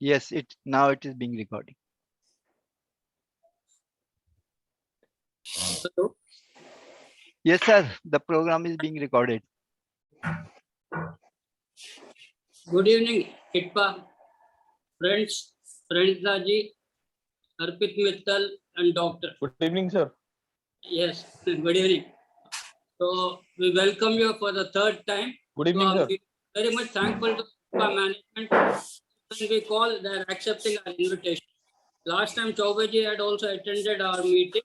Yes, now it is being recorded. Hello. Yes, sir. The program is being recorded. Good evening, HITPA friends, Praneeta ji, Arpit Mittal, and Doctor. Good evening, sir. Yes, good evening. So we welcome you for the third time. Good evening, sir. Very much thankful to HITPA management. When we call, they are accepting our invitation. Last time Chaubeji had also attended our meeting,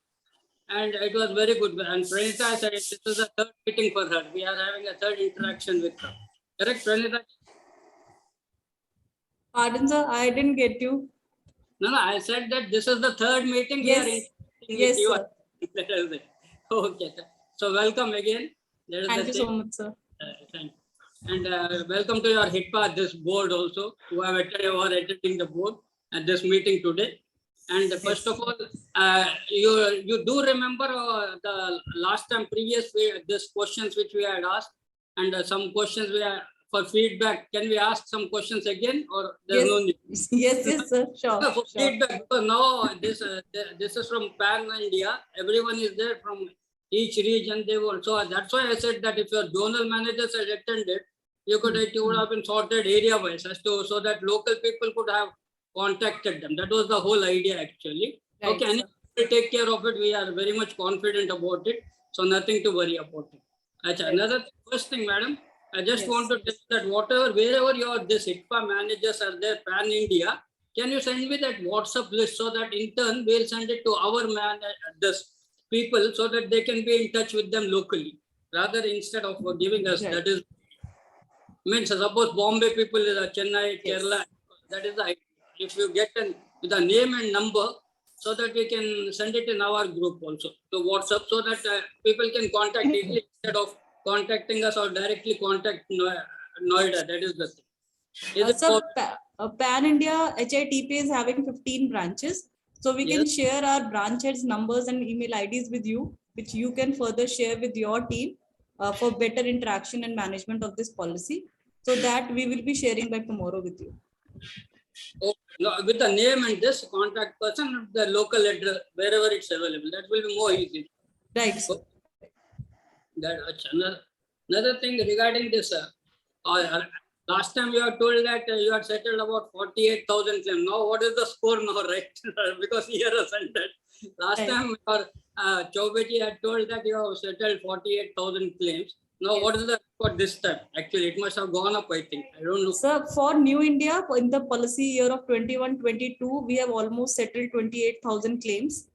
and it was very good. And Praneeta said this is the third meeting for her. We are having a third interaction with her. Correct, Praneeta? Pardon, sir, I didn't get you. No, I said that this is the third meeting Yes. we are interacting Yes, with you. sir. That is it. Okay, sir. So welcome again. That is Thank the you same. so much, sir. Thank you. And welcome to your HITPA, this board also, who have attending the board at this meeting today. And first of all, you do remember the last time this questions which we had asked, and some questions we are for feedback. Can we ask some questions again, or there's Yes. no need? Yes, sir. Sure. No, for Sure. feedback, because now this is from Pan India. Everyone is there from each region. They will. So that's why I said that if your zonal managers had attended, it would have been sorted area wise as to so that local people could have contacted them. That was the whole idea actually. Right, Okay, and sir. we take care of it. We are very much confident about it. So nothing to worry about it. Achha, Right. another first thing, madam. I just Yes. want to tell that wherever your this HITPA managers are there, Pan India, can you send me that WhatsApp list so that in turn we'll send it to our this people so that they can be in touch with them locally rather instead of giving us. Right. That is means suppose Bombay people is Chennai, Yes. Kerala. That is the idea. If you get with a name and number, so that we can send it in our group also to WhatsApp, so that people can contact easily instead of contacting us or directly contact Noida. That is the thing. Is it So possible? Pan India HITP is having 15 branches. So we can Yes. share our branch heads numbers and email IDs with you, which you can further share with your team for better interaction and management of this policy. So that we will be sharing by tomorrow with you. Oh, no, with the name and this contact person, the local address, wherever it's available, that will be more easy. Right, sir. That another thing regarding this. Last time you are told that you had settled about 48,000 claims. Now, what is the score now, right? Because year has ended. Last Right. time, Chaubeji had told that you have settled 48,000 claims. Now, Yes. what is the record this time? Actually, it must have gone up, I think. I don't know. Sir, for New India, in the policy year of 21-22, we have almost settled 28,000 claims,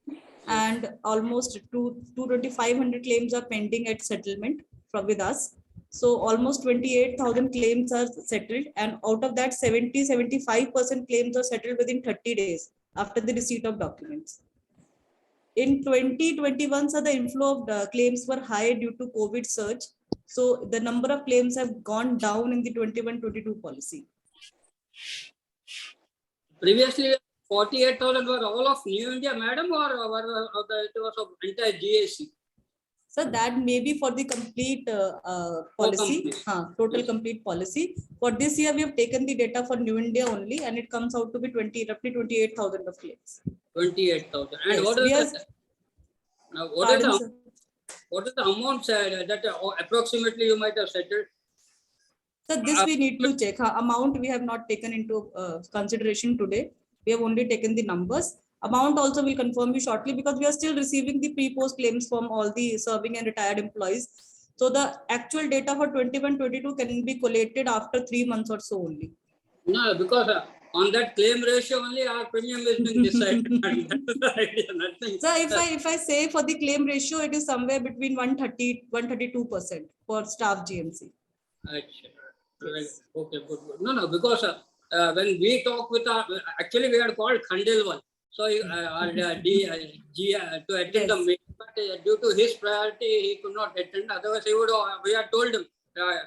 and almost 2,500 claims are pending at settlement with us. So almost 28,000 claims are settled, and out of that 75% claims are settled within 30 days after the receipt of documents. In 2021, sir, the inflow of claims were high due to COVID surge. So the number of claims have gone down in the 21-22 policy. Previously, 48,000 were all of New India, madam, or it was of entire GAC? So that may be for the complete policy, total complete policy. For this year, we have taken the data for New India only, and it comes out to be roughly 28,000 of claims. 28,000. And Yes, what is the what is the amount that approximately you might have settled? So this we need to check. Amount we have not taken into consideration today. We have only taken the numbers. Amount also will confirm you shortly, because we are still receiving the pre-post claims from all the serving and retired employees. So the actual data for 21-22 can be collated after 3 months or so only. No, because on that claim ratio only our premium is being decided. That's the idea, nothing. So if I say for the claim ratio, it is somewhere between 132% for staff GMC. Yes. Okay, good. No, because when we talk with actually we had called Khandelwal. So to attend the meeting, but due to his priority, he could not attend. Otherwise, we had told him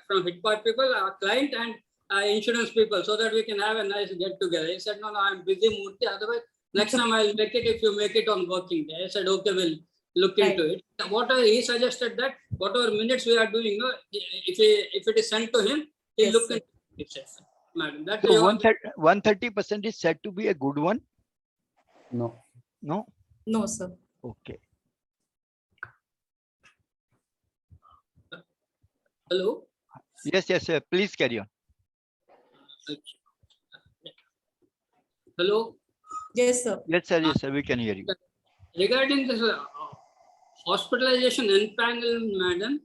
from HITPA people, our client and insurance people, so that we can have a nice get together. He said, no, I'm busy, Murthy. Otherwise, next time I'll make it if you make it on working day. I said, okay, we'll look into it. Whatever he suggested, that whatever minutes we are doing, if it is sent to him, he'll look into it. madam. That's So your 130% is said to be a good one? No. No? No, sir. Okay. hello. Yes, yes, sir. Please carry on. Hello. Yes, sir. Yes, sir. We can hear you. Regarding this hospitalization and panel, madam,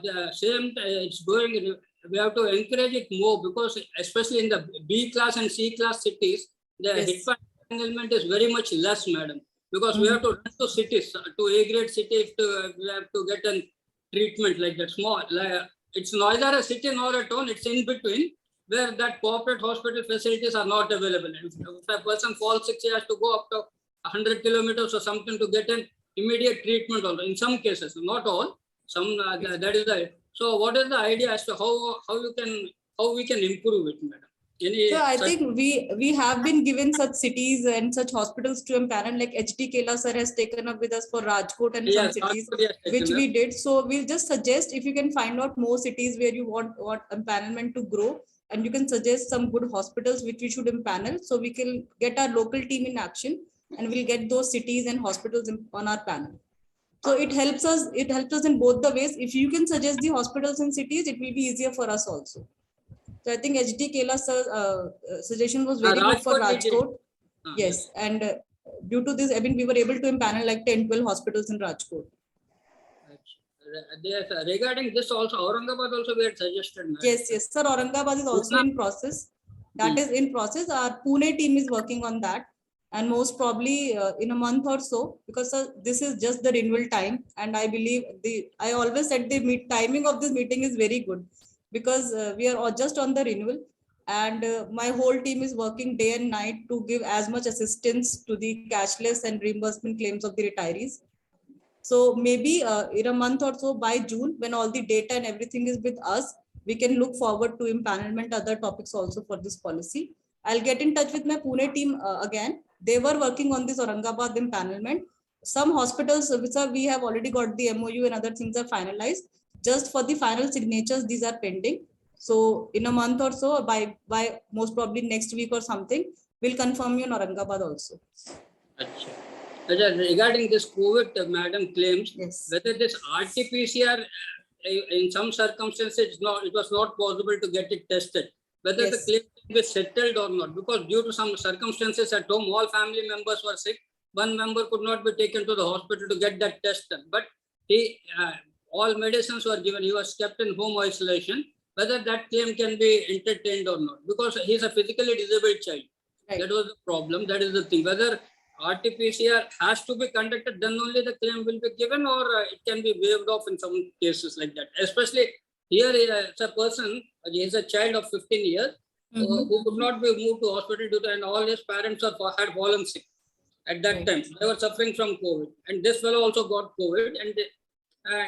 the same it's going. We have to encourage it more because especially in the B class and C class cities, the Yes. HITPA entitlement is very much less, madam. Because we have to run to cities, to A grade cities, we have to get a treatment like that small. It's neither a city nor a town. It's in between where that corporate hospital facilities are not available. If a person falls sick, he has to go up to 100 kilometers or something to get an immediate treatment. Also, in some cases, not all. Some that is the. So, what is the idea as to how we can improve it, madam? So I think we have been given such cities and such hospitals to empanel, like HT Kela sir has taken up with us for Rajkot and some cities, which we did. So we'll just suggest if you can find out more cities where you want empanelment to grow, and you can suggest some good hospitals which we should empanel, so we can get our local team in action and we'll get those cities and hospitals on our panel. So it helps us in both the ways. If you can suggest the hospitals and cities, it will be easier for us also. So I think HT Kela's suggestion was very good for Rajkot. Yes, and due to this, I mean, we were able to empanel like 10, 12 hospitals in Rajkot. Regarding this also, Aurangabad also we had suggested. Yes, yes, sir. Aurangabad is also in process. That is in process. Our Pune team is working on that. And most probably in a month or so, because this is just the renewal time. And I believe I always said the timing of this meeting is very good, because we are just on the renewal, and my whole team is working day and night to give as much assistance to the cashless and reimbursement claims of the retirees. So maybe in a month or so, by June, when all the data and everything is with us, we can look forward to empanelment other topics also for this policy. I'll get in touch with my Pune team again. They were working on this Aurangabad empanelment. Some hospitals, which we have already got the MOU and other things are finalized. Just for the final signatures, these are pending. So in a month or so, by most probably next week or something, we'll confirm you in Aurangabad also. Regarding this COVID, madam, claims, yes, whether this RT-PCR, in some circumstances, it was not possible to get it tested. Whether yes, the claim can be settled or not, because due to some circumstances at home, all family members were sick. One member could not be taken to the hospital to get that test done. But all medicines were given. He was kept in home isolation. Whether that claim can be entertained or not, because he is a physically disabled child. Right. That was the problem. That is the thing. Whether RT-PCR has to be conducted, then only the claim will be given, or it can be waived off in some cases like that. Especially here, it's a person, he is a child of 15 years, who could not be moved to hospital due to, and all his parents had fallen sick at that time. They were suffering from COVID, and this fellow also got COVID, and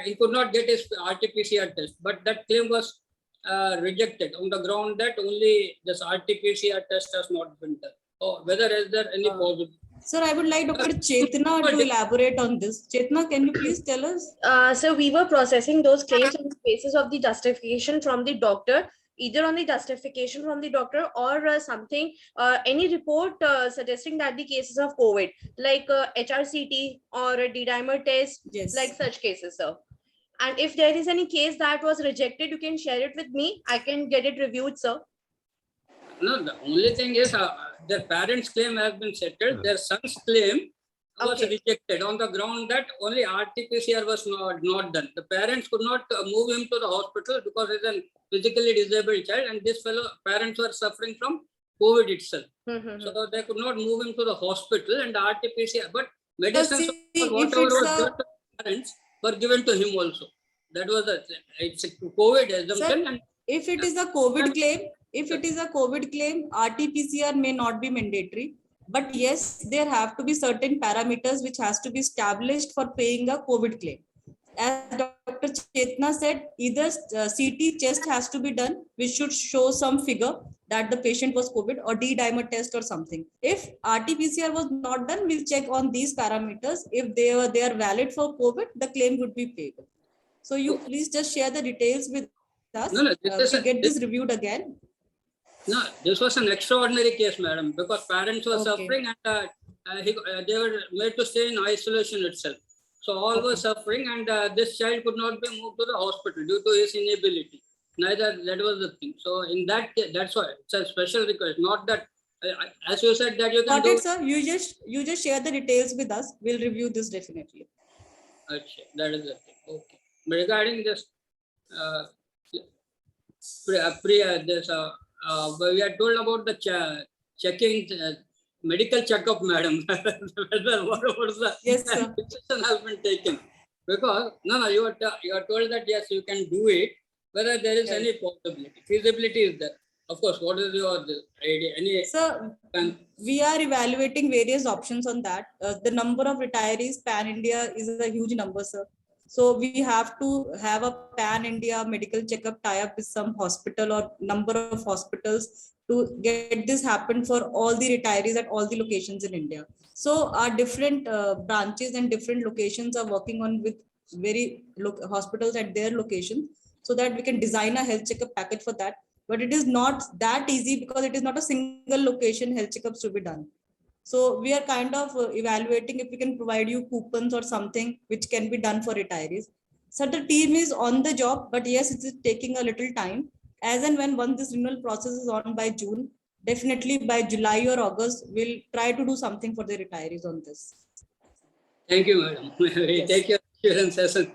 he could not get his RT-PCR test. But that claim was rejected on the ground that only this RT-PCR test has not been done. Oh, whether is there any possibility? Sir, I would like Dr. Chetna to elaborate on this. Chetna, can you please tell us? So we were processing those claims on the basis of the justification from the doctor, either on the justification from the doctor or something, any report suggesting that the cases of COVID, like HRCT or a D-dimer test, yes, like such cases, sir. And if there is any case that was rejected, you can share it with me. I can get it reviewed, sir. No, the only thing is their parents' claim has been settled. Their son's claim was rejected on the ground that only RT-PCR was not done. The parents could not move him to the hospital because he's a physically disabled child, and this fellow parents were suffering from COVID itself. So they could not move him to the hospital and RT-PCR. But medicines, whatever was given to the parents, were given to him also. That was it's a COVID assumption. Sir, if it is a COVID claim, RT-PCR may not be mandatory. But yes, there have to be certain parameters which has to be established for paying a COVID claim. As Dr. Chetna said, either CT chest has to be done, which should show some figure that the patient was COVID, or D-dimer test or something. If RT-PCR was not done, we'll check on these parameters. If they are valid for COVID, the claim would be payable. So you please just share the details with us. We'll get this reviewed again. No, this was an extraordinary case, madam, because parents were Okay. suffering and they were made to stay in isolation itself. So all were suffering, and this child could not be moved to the hospital due to his inability. Neither that was the thing. So in that case, that's why it's a special request. Not that, as you said, that you can Got do. it, sir. You just share the details with us. We'll review this definitely. Okay, that is the thing. Okay. But regarding this, we are told about the checking medical checkup, madam. what was the Yes, sir. decision has been taken? Because no, you are told that yes, you can do it. Whether there is Right. any possibility, feasibility is there. Of course, what is your idea? Any Sir, we are evaluating various options on that. The number of retirees pan-India is a huge number, sir. So we have to have a pan-India medical checkup tie-up with some hospital or number of hospitals to get this happen for all the retirees at all the locations in India. So our different branches and different locations are working on with hospitals at their location so that we can design a health checkup package for that. But it is not that easy because it is not a single location health checkups to be done. So we are kind of evaluating if we can provide you coupons or something which can be done for retirees. So the team is on the job, but yes, it is taking a little time. As and when once this renewal process is on by June, definitely by July or August, we'll try to do something for the retirees on this. Thank you, madam. We Yes. take your assurance as if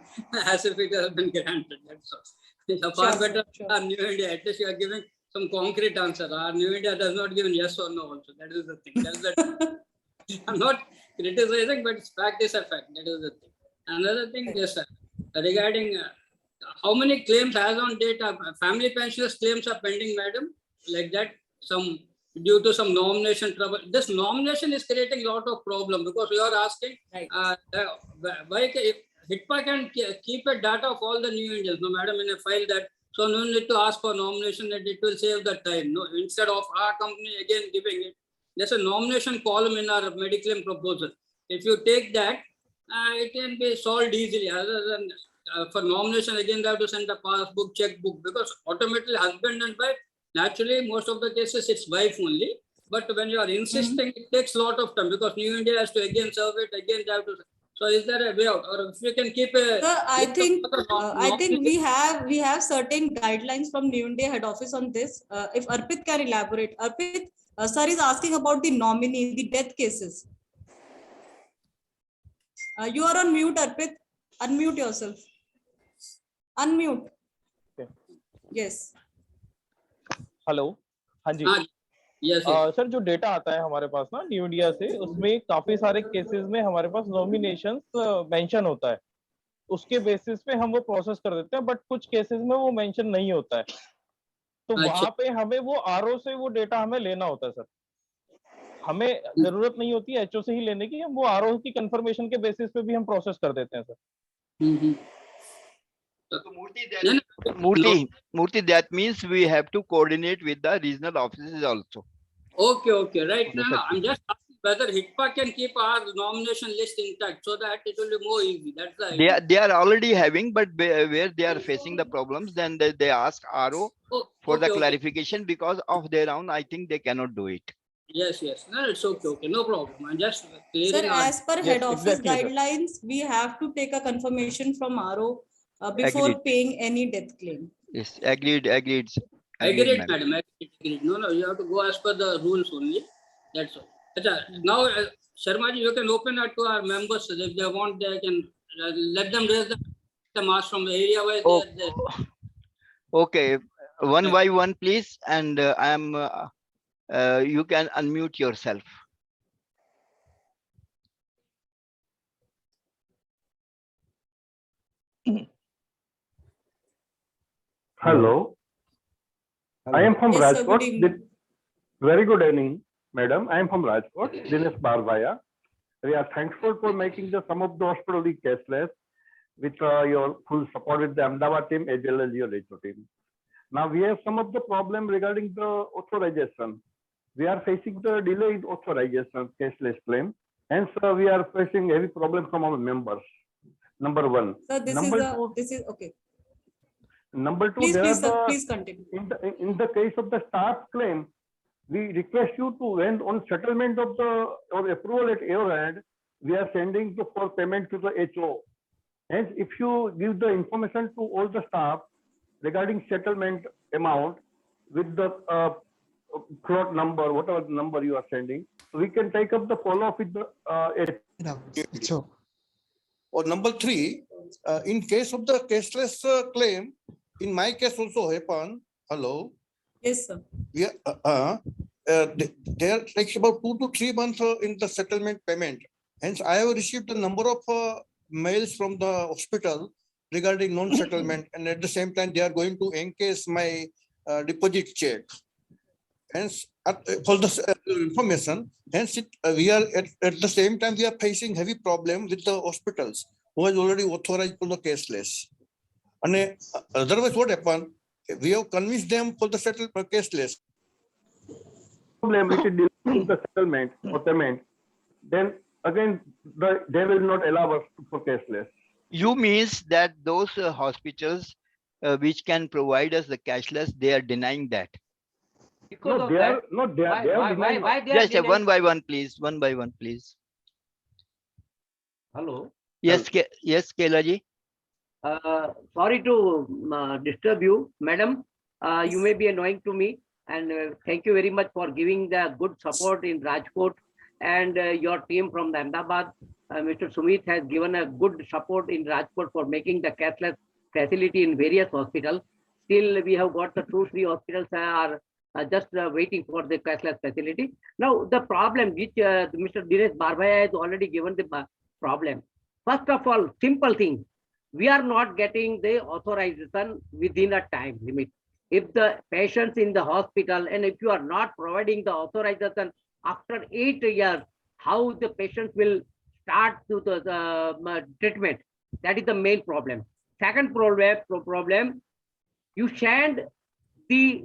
it has been granted. That's all. It's a far Sure, sir, better sure. our New India. At least you are giving some concrete answer. Our New India does not give yes or no also. That is the thing. That's the I'm not criticizing, but fact is a fact. That is the thing. Another thing, yes, sir. Regarding how many claims as on date, family pensioners claims are pending, madam? Like that, some due to some nomination trouble. This nomination is creating a lot of problem because you are asking Right. why if HITPA can keep a data of all the new Indians, no, madam, in a file that, so no need to ask for nomination, that it will save the time. No, instead of our company again giving it, there's a nomination column in our Mediclaim proposal. If you take that, it can be solved easily. Other than for nomination, again they have to send a passbook, checkbook, because automatically husband and wife, naturally most of the cases it's wife only. But when you are insisting, it takes a lot of time because New India has to again serve it, again they have to. So is there a way out, or if you can keep a? Sir, I think nomination- we have certain guidelines from New India head office on this. If Arpit can elaborate, Arpit, sir is asking about the nominee, the death cases. You are on mute, Arpit. Unmute yourself. Unmute. Okay. Yes. Hello हाँ जी हाँ, yes, yes. Sir जो data आता है हमारे पास ना new India से उसमें काफी सारे केसेस में हमारे पास नॉमिनेशन मेंशन होता है उसके बेसिस पे हम वो प्रोसेस कर देते हैं बट कुछ केसेस में वो मेंशन नहीं होता है तो अच्छा। वहां पे हमें वो आरओ से वो डेटा हमें लेना होता है सर हमें जरूरत नहीं होती एचओ से ही लेने की हम वो आरओ की कंफर्मेशन के बेसिस पे भी हम प्रोसेस कर देते हैं sir So Murthy, that means we have to coordinate with the regional offices also. Okay, right. No, Yes, no, sir. I'm just asking whether HITPA can keep our nomination list intact so that it will be more easy. That's the idea. They are already having, but where they are facing the problems, then they ask RO for the Okay. clarification because of their own. I think they cannot do it. Yes. No, it's okay. No problem. I'm just clearing. Sir, as per Yes, head office exactly, sir. guidelines, we have to take a confirmation from RO before Agreed. paying any death claim. Yes, agreed. Agreed, madam. Agreed. No, you have to go as per the rules only. That's all. Now, Sharma ji, you can open it to our members. If they want, they can let them raise the mask from the area where Oh. they are. Okay, one by one, please, and you can unmute yourself. Hello. I am from Yes, sir, good Rajkot. evening. Very good evening, madam. I am from Rajkot, Dinesh Barbaya. We are thankful for making some of the hospital cashless with your full support with the Ahmedabad team as well as your HO team. Now we have some of the problem regarding the authorization. We are facing the delay in authorization cashless claim. Hence, we are facing heavy problem from our members. Number one. Sir, this Number is two. this is okay. Number two, Please, there please, are sir, the, please continue. in the case of the staff claim, we request you to, when on settlement of the or approval at your end, we are sending for payment to the HO. Hence, if you give the information to all the staff regarding settlement amount with the float number, whatever the number you are sending, we can take up the follow-up with the So, or number three, in case of the cashless claim, in my case also happen. Hello. Yes, sir. Yeah. There takes about 2 to 3 months in the settlement payment. Hence, I have received a number of mails from the hospital regarding non-settlement, and at the same time, they are going to encase my deposit check. Hence, for the information, hence we are at the same time we are facing heavy problem with the hospitals who has already authorized for the cashless. And otherwise, what happened? We have convinced them for the settlement cashless. problem which is dealing with the settlement or payment, then again they will not allow us for cashless. You means that those hospitals which can provide us the cashless, they are denying that. Because No, of they that, are not. They are. They are denying. why they are Just denying? one by one, please. One by one, please. Hello. Yes, yes, Kelaji. Sorry to disturb you, madam. You may be annoying to me, and thank you very much for giving the good support in Rajkot, and your team from the Ahmedabad. Mr. Sumit has given a good support in Rajkot for making the cashless facility in various hospitals. Still, we have got the 2-3 hospitals are just waiting for the cashless facility. Now, the problem which Mr. Dinesh Barbaya has already given the problem. First of all, simple thing. We are not getting the authorization within a time limit. If the patients in the hospital, and if you are not providing the authorization after 8 years, how the patients will start to the treatment? That is the main problem. Second problem, you send the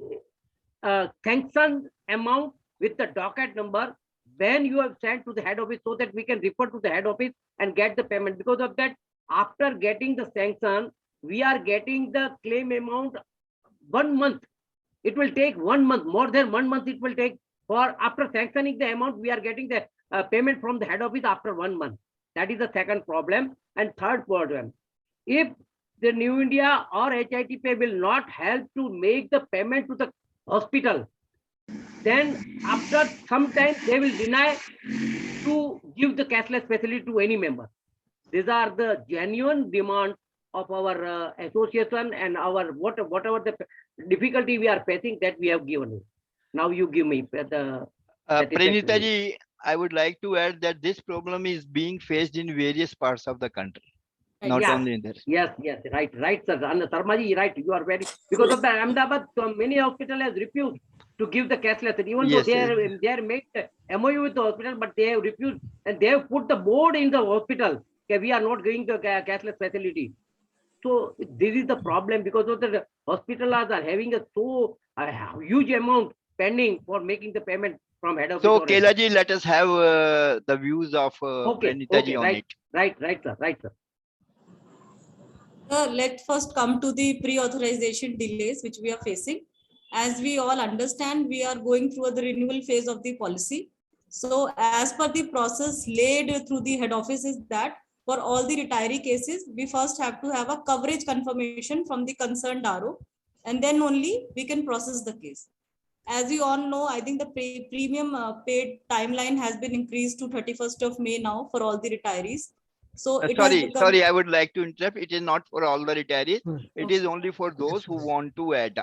sanctioned amount with the docket number when you have sent to the head office, so that we can refer to the head office and get the payment. Because of that, after getting the sanction, we are getting the claim amount 1 month. It will take 1 month, more than 1 month it will take. For after sanctioning the amount, we are getting the payment from the head office after 1 month. That is the second problem. And third problem, if the New India or HITPA will not help to make the payment to the hospital, then after some time they will deny to give the cashless facility to any member. These are the genuine demands of our association and our whatever the difficulty we are facing, that we have given you. Now you give me the Praneeta ji, I would like to add that this problem is being faced in various parts of the country, not yes, only in there. yes, right, sir. And Sarmaji, right, you are very, because of the Ahmedabad, so many hospitals has refused to give the cashless. Even though they are made MOU with the hospital, but they have refused, and they have put the board in the hospital. Okay, we are not giving the cashless facility. So this is the problem, because of the hospitals are having a huge amount pending for making the payment from head office. So Kelaji, let us have the views of Praneeta ji on right, it. Right, sir. Let's first come to the pre-authorization delays which we are facing. As we all understand, we are going through the renewal phase of the policy. So as per the process laid through the head office is that for all the retiree cases, we first have to have a coverage confirmation from the concerned RO, and then only we can process the case. As you all know, I think the premium paid timeline has been increased to 31st of May now for all the retirees. So it has become... Sorry, I would like to interrupt. It is not for all the retirees. It is only for those who want to add.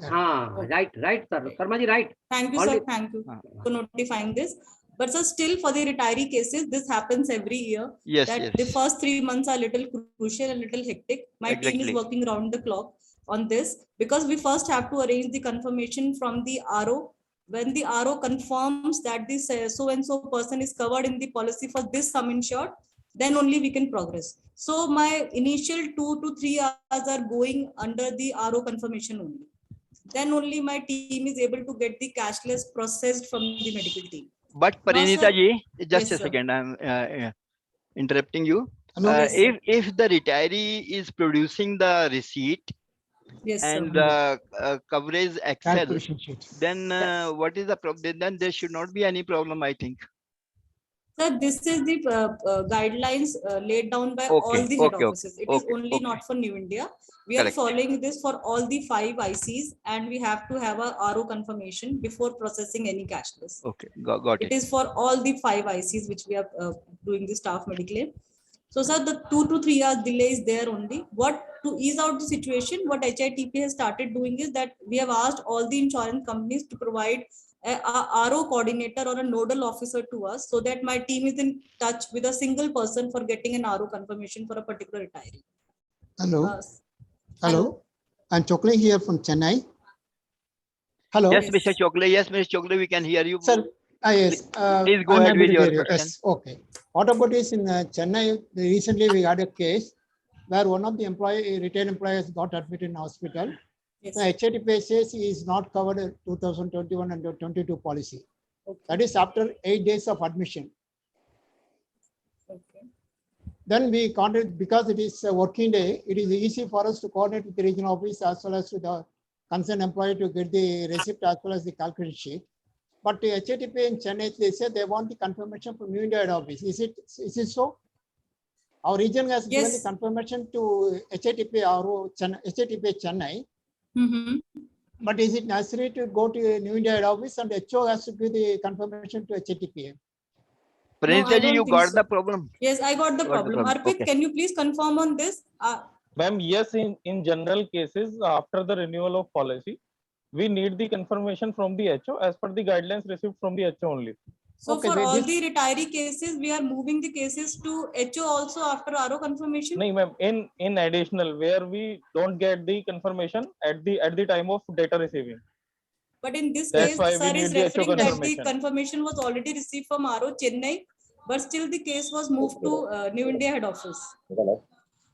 Right, sir. Sarmaji, right. Thank you, sir. Thank you for notifying this. But sir, still for the retiree cases, this happens every year. Yes. The first 3 months are little crucial and little hectic. My team is working around the clock on this, because we first have to arrange the confirmation from the RO. When the RO confirms that this so-and-so person is covered in the policy for this sum insured, then only we can progress. So my initial 2 to 3 hours are going under the RO confirmation only. Then only my team is able to get the cashless processed from the medical team. But Praneeta ji, just yes, a second, I'm interrupting you. Yes, if the retiree is producing the receipt Yes, sir. and coverage excel, Calculation sheet. then what is the problem? Then there should not be any problem, I think. Sir, this is the guidelines laid down by all Okay, the head okay, okay, offices. It is okay, only okay. not for New India. We are Correct. following this for all the 5 ICs, and we have to have a RO confirmation before processing any cashless. Okay, got It it. is for all the 5 ICs which we are doing the staff mediclaim. So, sir, the 2 to 3 hours delay is there only. What to ease out the situation, what HITP has started doing is that we have asked all the insurance companies to provide a RO coordinator or a nodal officer to us, so that my team is in touch with a single person for getting an RO confirmation for a particular retiree. Hello. Hello. I'm Chokle here from Chennai. Hello. Yes, Mr. Chokle. Yes, Mr. Chokle, we can hear you. Sir, yes. Please go I'm ahead able with to your hear you. question. Yes, okay. What about this in Chennai? Recently, we had a case where one of the retail employees got admitted in hospital. Yes. The HITPA says he is not covered in 2021 and 22 policy. Okay. That is after 8 days of admission. Okay. Then we contacted, because it is a working day, it is easy for us to coordinate with the regional office as well as with the concerned employee to get the receipt as well as the calculation sheet. But the HITPA in Chennai, they said they want the confirmation from New India head office. Is it so? Our region has given the confirmation to HITPA RO HITPA Chennai. Mm-hmm. But is it necessary to go to New India head office and HO has to give the confirmation to HITPA? Praneeta ji, you got so. the problem? Yes, I got the problem. Arpit, Okay. can you please confirm on this? Ma'am, yes, in general cases, after the renewal of policy, we need the confirmation from the HO as per the guidelines received from the HO only. So okay, for all the retiree cases, we are moving the cases to HO also after RO confirmation? No, ma'am, in additional, where we don't get the confirmation at the time of data receiving. But in this That's case, why sir we is need the HO referring that the confirmation. confirmation was already received from RO Chennai, but still the case was moved to New India head office.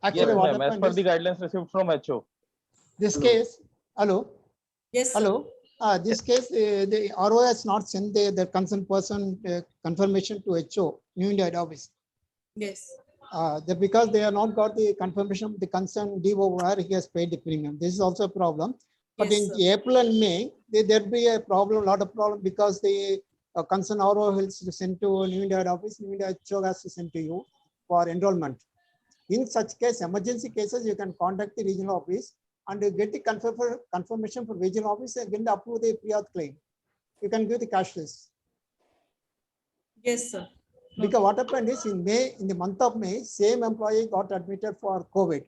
Actually, yes, what ma'am, as happened per is, the guidelines received from HO. This case, hello? Yes, sir. hello. This case, the RO has not sent the concerned person confirmation to HO, New India head office. Yes. Because they have not got the confirmation of the concerned DO where he has paid the premium. This is also a problem. But Yes, in sir. April and May, there'll be a problem, lot of problem, because the concerned RO has to send to New India head office, New India HO has to send to you for enrollment. In such case, emergency cases, you can contact the regional office and you get the confirmation from regional office and then approve the pre-auth claim. You can give the cashless. Yes, sir. Because what happened is in the month of May, same employee got admitted for COVID.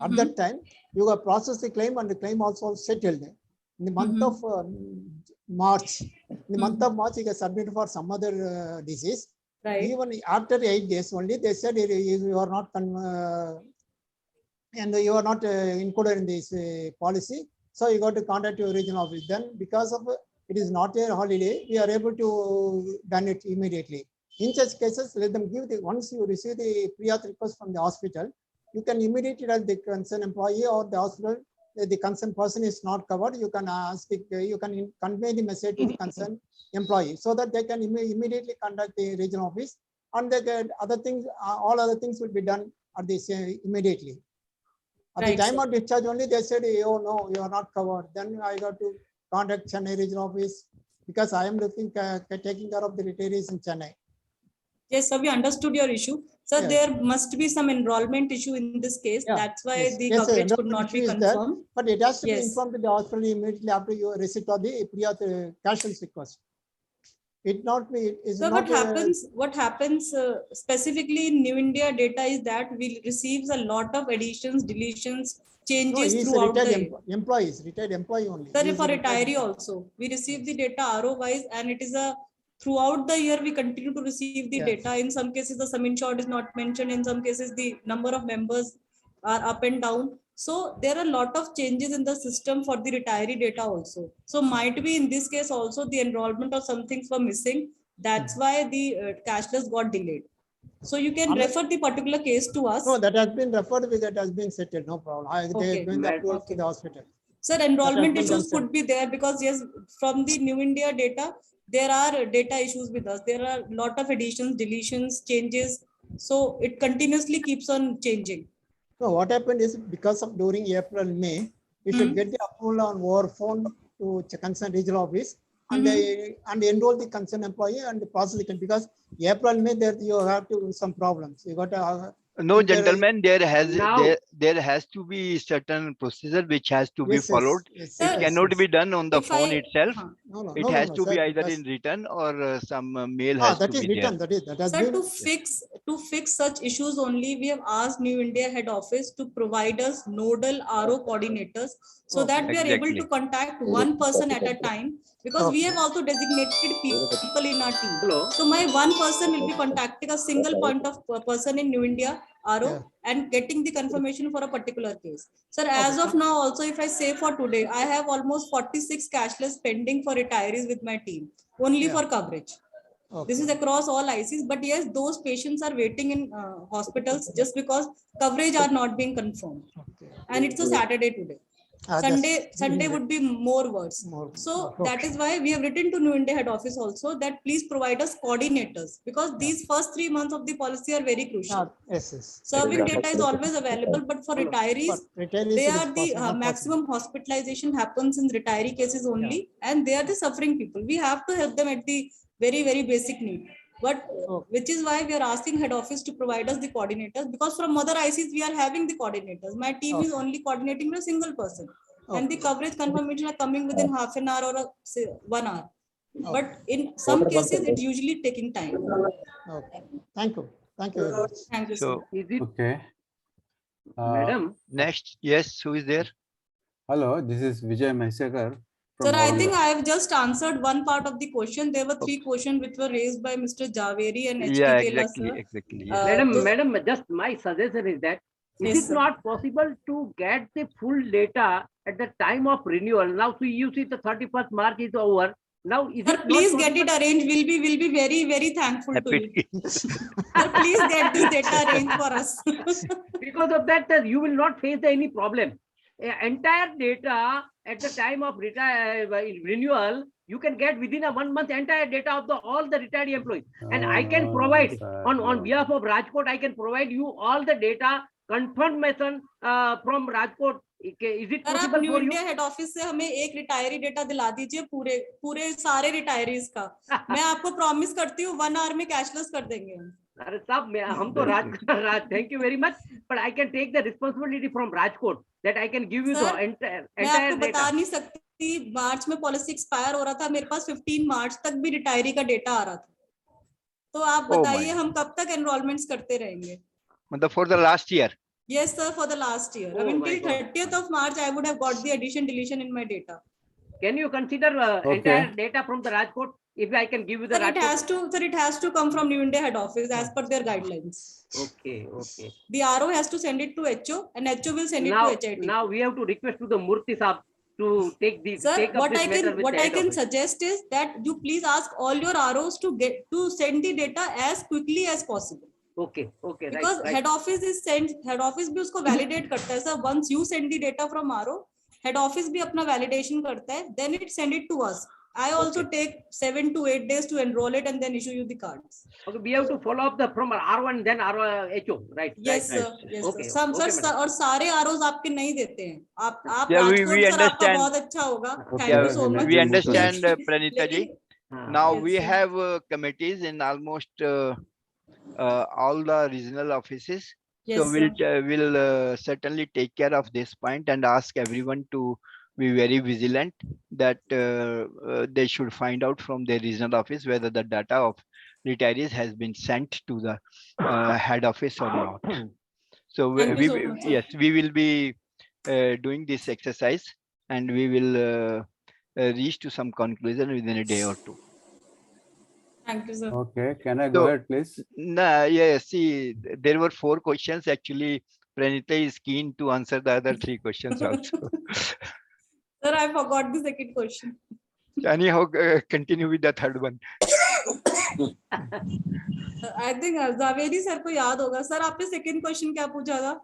At that time, you got processed the claim and the claim also settled. In the month of March, he got submitted for some other disease. Right. Even after 8 days only, they said you are not included in this policy. So you got to contact your regional office. Then because of it is not a holiday, we are able to done it immediately. In such cases, let them give once you receive the pre-auth request from the hospital, you can immediately tell the concerned employee or the hospital the concerned person is not covered. You can you can convey the message to the concerned employee so that they can immediately contact the regional office, and they get other things. All other things will be done at the same immediately. At the time of discharge only, they said, "Oh no, you are not covered." Then I got to contact Chennai regional office because I am taking care of the retirees in Chennai. Yes, sir, we understood your issue. Sir, there must be some enrollment issue in this case. That's why the coverage could not be confirmed. But it has to be informed to the hospital immediately after your receipt of the pre-auth cashless request. It not be. So what happens specifically in New India data is that we receives a lot of additions, deletions, changes throughout the retired employee only. Sir, for retiree also, we receive the data RO wise, and it is a throughout the year we continue to receive the data. In some cases, the sum insured is not mentioned. In some cases, the number of members are up and down. So there are a lot of changes in the system for the retiree data also. So might be in this case also the enrollment or some things were missing. That's why the cashless got delayed. So you can refer the particular case to us. No, that has been referred with, that has been settled. No problem. They going to the hospital. Sir, enrollment issues could be there because yes, from the New India data, there are data issues with us. There are a lot of additions, deletions, changes. So it continuously keeps on changing. So what happened is because of during April, May, you should get the approval on over phone to concerned regional office and and enroll the concerned employee and process the because April, May there you have to some problems. You got to No, gentlemen, there Now- has to be certain procedure which has to be Yes, yes, followed. yes, It yes, cannot yes. be done on the If phone I- itself. No, It has to be sir, either that's- in written or some mail has that to is be written. there. That has Sir, been to fix such issues only, we have asked New India head office to provide us nodal RO coordinators so that we are able Exactly. to contact one person at a time, because we have also designated people in our team. Hello. So my one person will be contacting a single point of person in New India RO and getting the confirmation for a particular case. Sir, as of now, also if I say for today, I have almost 46 cashless pending for retirees with my team, only for coverage. This is across all ICs, but yes, those patients are waiting in hospitals just because coverage are not being confirmed. And it's a Saturday today. Sunday would be more worse. So that is why we have written to New India head office also that please provide us coordinators, because these first 3 months of the policy are very crucial. yes. Serving data is always available, but for retirees, they are the maximum hospitalization happens in retiree cases only, and they are the suffering people. We have to help them at the very, very basic need. But which is why we are asking head office to provide us the coordinators, because from other ICs we are having the coordinators. My team is only coordinating with a single person, and the coverage confirmation are coming within half an hour or say 1 hour. But in some cases, it's usually taking time. Okay. Thank you very much. Thank you, sir. So Is it, Okay. madam? next, yes, who is there? Hello, this is Vijay Mahsekar. Sir, I think I have just answered one part of the question. There were 3 questions which were raised by Mr. Javeri and Yeah, HT Kela, exactly, sir. exactly. Yes. Madam, just my suggestion is that is Yes, it sir. not possible to get the full data at the time of renewal? Now, so you see the 31st March is over. Now, is Sir, it please not get it possible? arranged. We'll be very, very thankful to you. Happy. Sir, please get this data arranged for us. Because of that, you will not face any problem. Entire data at the time of renewal, you can get within a 1 month entire data of all the retiree employees. And I can provide on behalf of Rajkot, I can provide you all the data confirmation from Rajkot. Is it sir आप possible new for you? India head office से हमें एक retiree data दिला दीजिए पूरे सारे retirees का। मैं आपको प्रॉमिस करती हूँ 1 आवर में कैशलेस कर देंगे हम। अरे साहब हम तो Raj thank you very much, but I can take the responsibility from Rajkot that I can give you the मैं आपको बता नहीं सकती, मार्च में पॉलिसी एक्सपायर हो रहा था, मेरे पास 15 मार्च तक भी रिटायरी का डेटा आ रहा था। तो आप बताइए हम कब तक एनरोलमेंट्स करते रहेंगे? मतलब for the last year. Yes, sir, for the last year. I mean, till 30th of March, I would have got the addition deletion in my data. Can you consider entire data from the Rajkot? If I can give you the Sir, it has to come from New India head office as per their guidelines. Okay. The RO has to send it to HO and HO will send it to HIT. Now we have to request to the Murthy Saab to take this. Sir, take what I can office. suggest is that you please ask all your ROs to send the data as quickly as possible. Okay, because right. head office भी उसको validate करता है. Sir, once you send the data from RO, head office भी अपना validation करता है, then it send it to us. I also take 7 to 8 days to enroll it and then issue you the cards. Okay, we have to follow up from R1 then HO, right? Yes, right, sir. Yes, okay, sir. Some okay, sir और सारे ROs आपके नहीं देते हैं. आप Yeah, Rajkot we sir आपका understand. बहुत अच्छा होगा. Thank Yeah, you so much. we understand, Praneeta ji. Now Yes, we sir. have committees in almost all the regional offices. Yes, So we'll certainly take care of this point and ask everyone to be very vigilant that they should find out from their regional office whether the data of retirees has been sent to the head office or not. So we will be doing this exercise and we will reach to some conclusion within a day or two. Thank you, sir. Okay, can I go ahead, please? See, there were 4 questions. Actually, Praneeta is keen to answer the other 3 questions also. Sir, I forgot the second question. Anyhow, continue with the third one. I think Zaveri sir को याद होगा. Sir, आपने second question क्या पूछा था?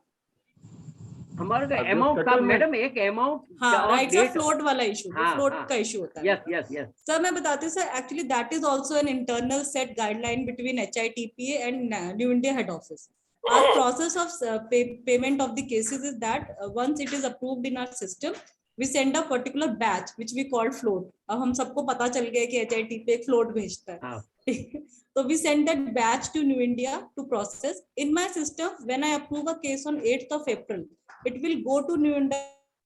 हमारे का amount था मैडम, एक अमाउंट राइट सर, फ्लोट वाला इशू, फ्लोट का इशू होता है. यस सर मैं बताती हूँ sir, actually that is also an internal set guideline between HITPA and new India head office. our process of payment of the cases is that once it is approved in our system, we send a particular batch which we call float. अब हम सबको पता चल गया कि HITP एक float भेजता है. So we send that batch to New India to process. In my system, when I approve a case on 8th of April, it will go to New India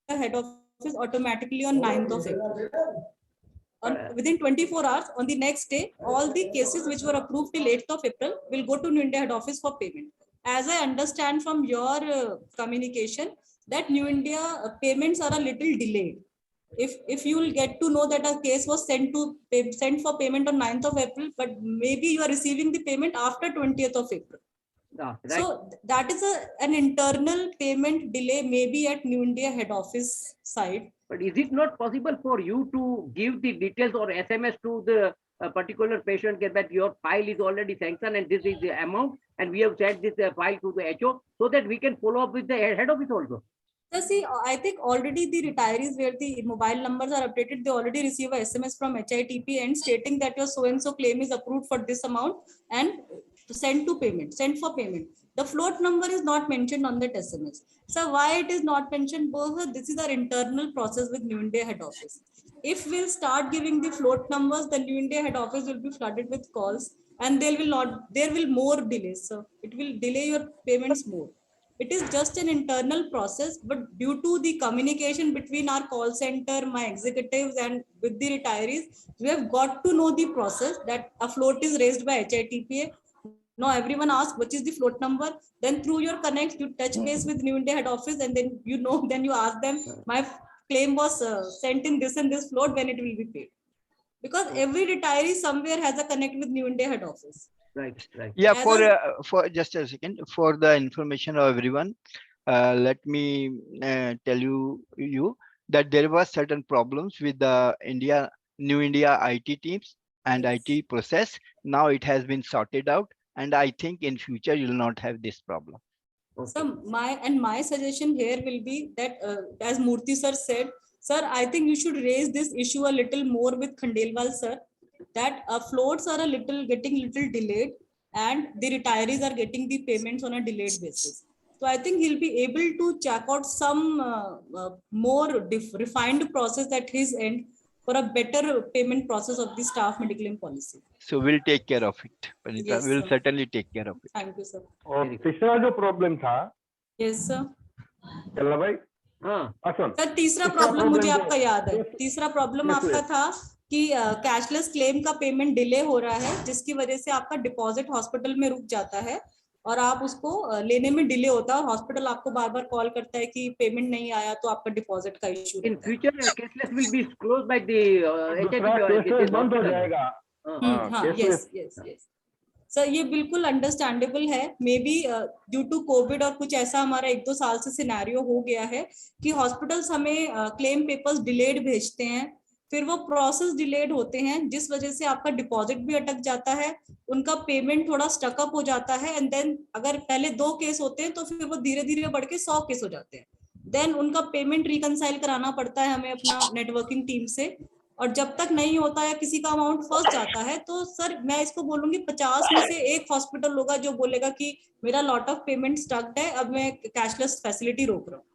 head office automatically on 9th of April. Within 24 hours, on the next day, all the cases which were approved till 8th of April will go to New India head office for payment. As I understand from your communication, that New India payments are a little delayed. If you will get to know that a case was sent for payment on 9th of April, but maybe you are receiving the payment after 20th of April. Right. So that is an internal payment delay maybe at New India head office side. But is it not possible for you to give the details or SMS to the particular patient that your file is already sanctioned and this is the amount and we have sent this file to the HO so that we can follow up with the head office also? So see, I think already the retirees where the mobile numbers are updated, they already receive a SMS from HITP and stating that your so-and-so claim is approved for this amount and send for payment. The float number is not mentioned on that SMS. So why it is not mentioned? Both this is our internal process with New India head office. If we'll start giving the float numbers, then New India head office will be flooded with calls and there will more delays. So it will delay your payments more. It is just an internal process, but due to the communication between our call center, my executives and with the retirees, we have got to know the process that a float is raised by HITPA. Now everyone asks, which is the float number? Then through your connect, you touch base with New India head office and then then you ask them, my claim was sent in this and this float, when it will be paid. Because every retiree somewhere has a connect with New India head office. Right. Yeah, for just a second, for the information of everyone, let me tell you that there were certain problems with the New India IT teams and IT process. Now it has been sorted out, and I think in future you will not have this problem. Okay. So my suggestion here will be that as Murthy sir said, sir, I think you should raise this issue a little more with Khandelwal sir, that floats are getting little delayed and the retirees are getting the payments on a delayed basis. So I think he'll be able to check out some more refined process at his end for a better payment process of the staff mediclaim policy. So we'll take care of it, Praneeta. Yes, we'll sir. Certainly take care of it. Thank you, sir. और तीसरा जो problem था, yes sir, चला भाई, sir तीसरा problem मुझे आपका याद है. तीसरा प्रॉब्लम आपका था कि कैशलेस क्लेम का पेमेंट डिले हो रहा है, जिसकी वजह से आपका डिपॉजिट हॉस्पिटल में रुक जाता है और आप उसको लेने में डिले होता है और हॉस्पिटल आपको बार बार कॉल करता है कि पेमेंट नहीं आया तो आपका डिपॉजिट का issue. In future cashless will be closed by the बंद हो जाएगा. हाँ, यस सर, ये बिल्कुल अंडरस्टैंडेबल है. May be due to Covid और कुछ ऐसा हमारा 1-2 साल से सिनेरियो हो गया है कि हॉस्पिटल्स हमें क्लेम पेपर्स डिलेड भेजते हैं, फिर वो प्रोसेस डिलेड होते हैं, जिस वजह से आपका डिपॉजिट भी अटक जाता है, उनका पेमेंट थोड़ा स्टकअप हो जाता है एंड देन अगर पहले 2 केस होते हैं तो फिर वो धीरे धीरे बढ़ के 100 केस हो जाते हैं. देन उनका पेमेंट रिकंसाइल कराना पड़ता है हमें अपना नेटवर्किंग टीम से, और जब तक नहीं होता है किसी का अमाउंट फंस जाता है तो सर मैं इसको बोलूंगी 50 में से 1 हॉस्पिटल होगा जो बोलेगा कि मेरा लॉट ऑफ पेमेंट स्टक्ड है, अब मैं कैशलेस फैसिलिटी रोक रहा हूँ.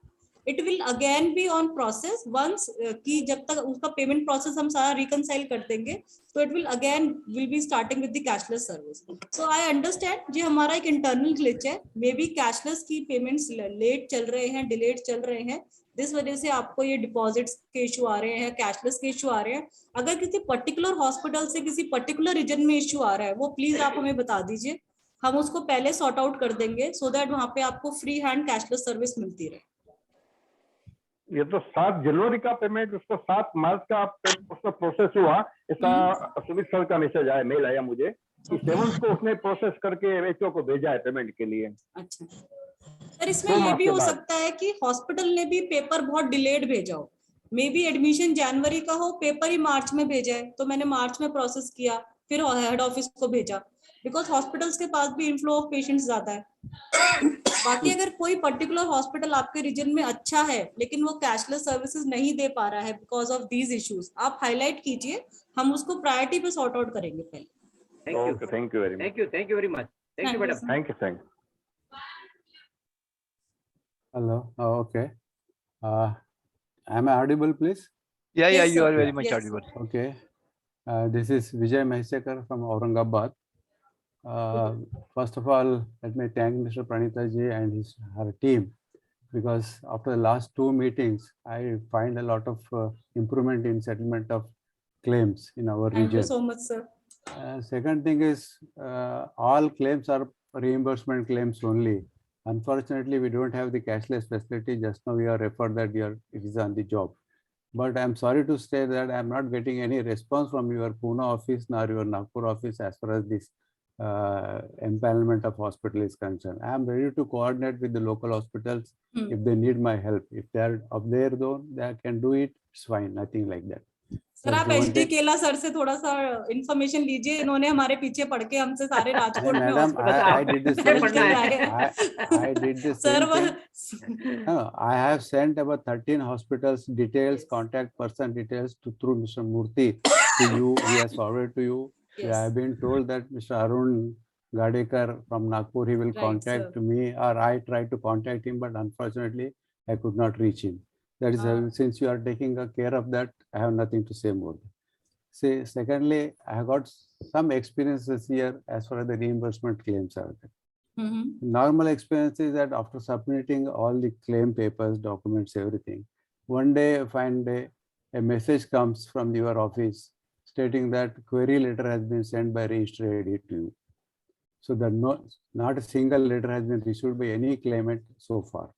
It will again be on process once कि जब तक उसका पेमेंट प्रोसेस हम सारा रिकंसाइल कर देंगे तो it will again will be starting with the cashless service. So I understand ये हमारा एक इंटरनल ग्लिच है, मे बी कैशलेस की पेमेंट्स लेट चल रहे हैं, डिलेड चल रहे हैं, जिस वजह से आपको ये डिपॉजिट्स के इशू आ रहे हैं, कैशलेस के इशू आ रहे हैं. अगर किसी पर्टिकुलर हॉस्पिटल से किसी पर्टिकुलर रीजन में इशू आ रहा है वो प्लीज आप हमें बता दीजिए, हम उसको पहले सॉर्ट आउट कर देंगे सो दैट वहां पे आपको फ्री हैंड कैशलेस सर्विस मिलती रहे. ये तो 7 जनवरी का पेमेंट उसको 7 मार्च का उसका प्रोसेस हुआ, ऐसा सुमित सर का मैसेज आया, मेल आया मुझे कि 7 को उसने प्रोसेस करके एचओ को भेजा है पेमेंट के लिए. अच्छा सर, इसमें ये भी हो सकता है कि हॉस्पिटल ने भी पेपर बहुत डिलेड भेजा हो, मे बी एडमिशन जनवरी का हो, पेपर ही मार्च में भेजा है तो मैंने मार्च में प्रोसेस किया, फिर हेड ऑफिस को भेजा, बिकॉज हॉस्पिटल्स के पास भी इनफ्लो ऑफ पेशेंट्स ज्यादा है. बाकी अगर कोई पर्टिकुलर हॉस्पिटल आपके रीजन में अच्छा है लेकिन वो कैशलेस सर्विसेज नहीं दे पा रहा है बिकॉज ऑफ दीज इश्यूज, आप हाईलाइट कीजिए, हम उसको प्रायोरिटी पे सॉर्ट आउट करेंगे पहले. Thank you very much. Thank you very much. Thank you madam. Thank you. Hello. Oh, okay. Am I audible, please? Yeah, Yes, you sir. are very much Yes. audible. Okay. This is Vijay Mahsekar from Aurangabad. First of all, let me thank Mr. Praneeta ji and her team, because after the last 2 meetings, I find a lot of improvement in settlement of claims in our Thank you region. so much, sir. Second thing is, all claims are reimbursement claims only. Unfortunately, we don't have the cashless facility. Just now we are referred that it is on the job. But I'm sorry to say that I'm not getting any response from your Pune office nor your Nagpur office as far as this empanelment of hospital is concerned. I'm ready to coordinate with the local hospitals if they need my help. If they are of their own, they can do it. It's fine, nothing like that. Sir आप HD केला sir से थोड़ा सा information लीजिए, इन्होंने हमारे पीछे पड़ के हमसे सारे राजकोट में Madam, I did the same thing. I did the same thing. No, I have sent about 13 hospitals details, contact person details through Mr. Murthy to you. He has forwarded to you. I have been told that Mr. Arun Gadekar from Nagpur, he will contact me, or I tried to contact him, but unfortunately I could not reach him. That is, since you are taking care of that, I have nothing to say more. See, secondly, I have got some experiences here as far as the reimbursement claims are concerned. Normal experience is that after submitting all the claim papers, documents, everything, one day, fine day, a message comes from your office stating that query letter has been sent by registered ID to you. So that not a single letter has been received by any claimant so far.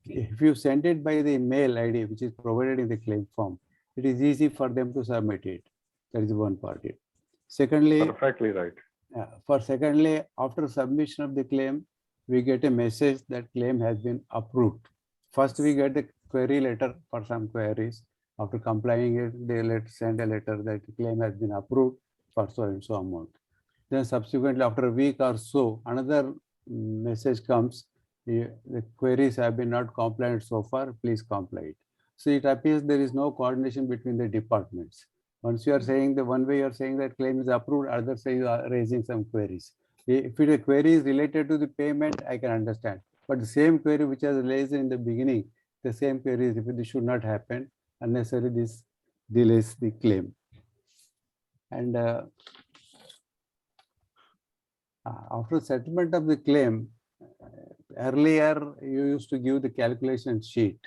If you send it by the mail ID, which is provided in the claim form, it is easy for them to submit it. That is one part. Secondly, perfectly right. Secondly, after submission of the claim, we get a message that claim has been approved. First, we get the query letter for some queries. After complying it, they send a letter that the claim has been approved for so and so amount. Then subsequently, after a week or so, another message comes. The queries have been not compliant so far, please comply it. So it appears there is no coordination between the departments. Once you are saying the one way you are saying that claim is approved, other say you are raising some queries. If the query is related to the payment, I can understand. But the same query which was raised in the beginning, the same query is repeated, should not happen. Unnecessarily this delays the claim. And after settlement of the claim, earlier you used to give the calculation sheet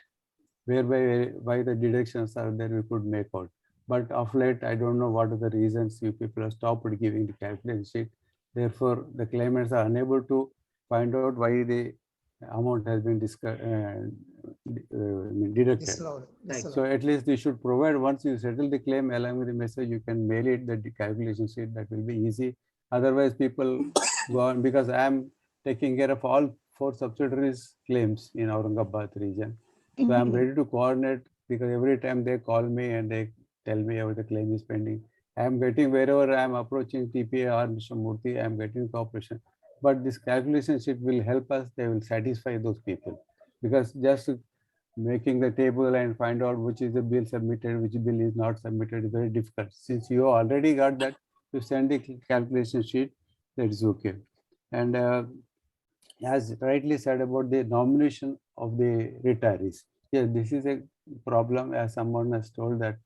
whereby the deductions are there we could make out. But of late, I don't know what are the reasons you people have stopped giving the calculation sheet. Therefore, the claimants are unable to find out why the amount has been deducted. So at least they should provide, once you settle the claim along with the message, you can mail it, the calculation sheet, that will be easy. Otherwise, people go on, because I am taking care of all 4 subsidiaries claims in Aurangabad region. So I'm ready to coordinate, because every time they call me and they tell me how the claim is pending. I'm getting, wherever I'm approaching TPA or Mr. Murthy, I'm getting cooperation. But this calculation sheet will help us, they will satisfy those people. Because just making the table and find out which is the bill submitted, which bill is not submitted is very difficult. Since you already got that, you send the calculation sheet, that is okay. And as rightly said about the nomination of the retirees. Yes, this is a problem, as someone has told that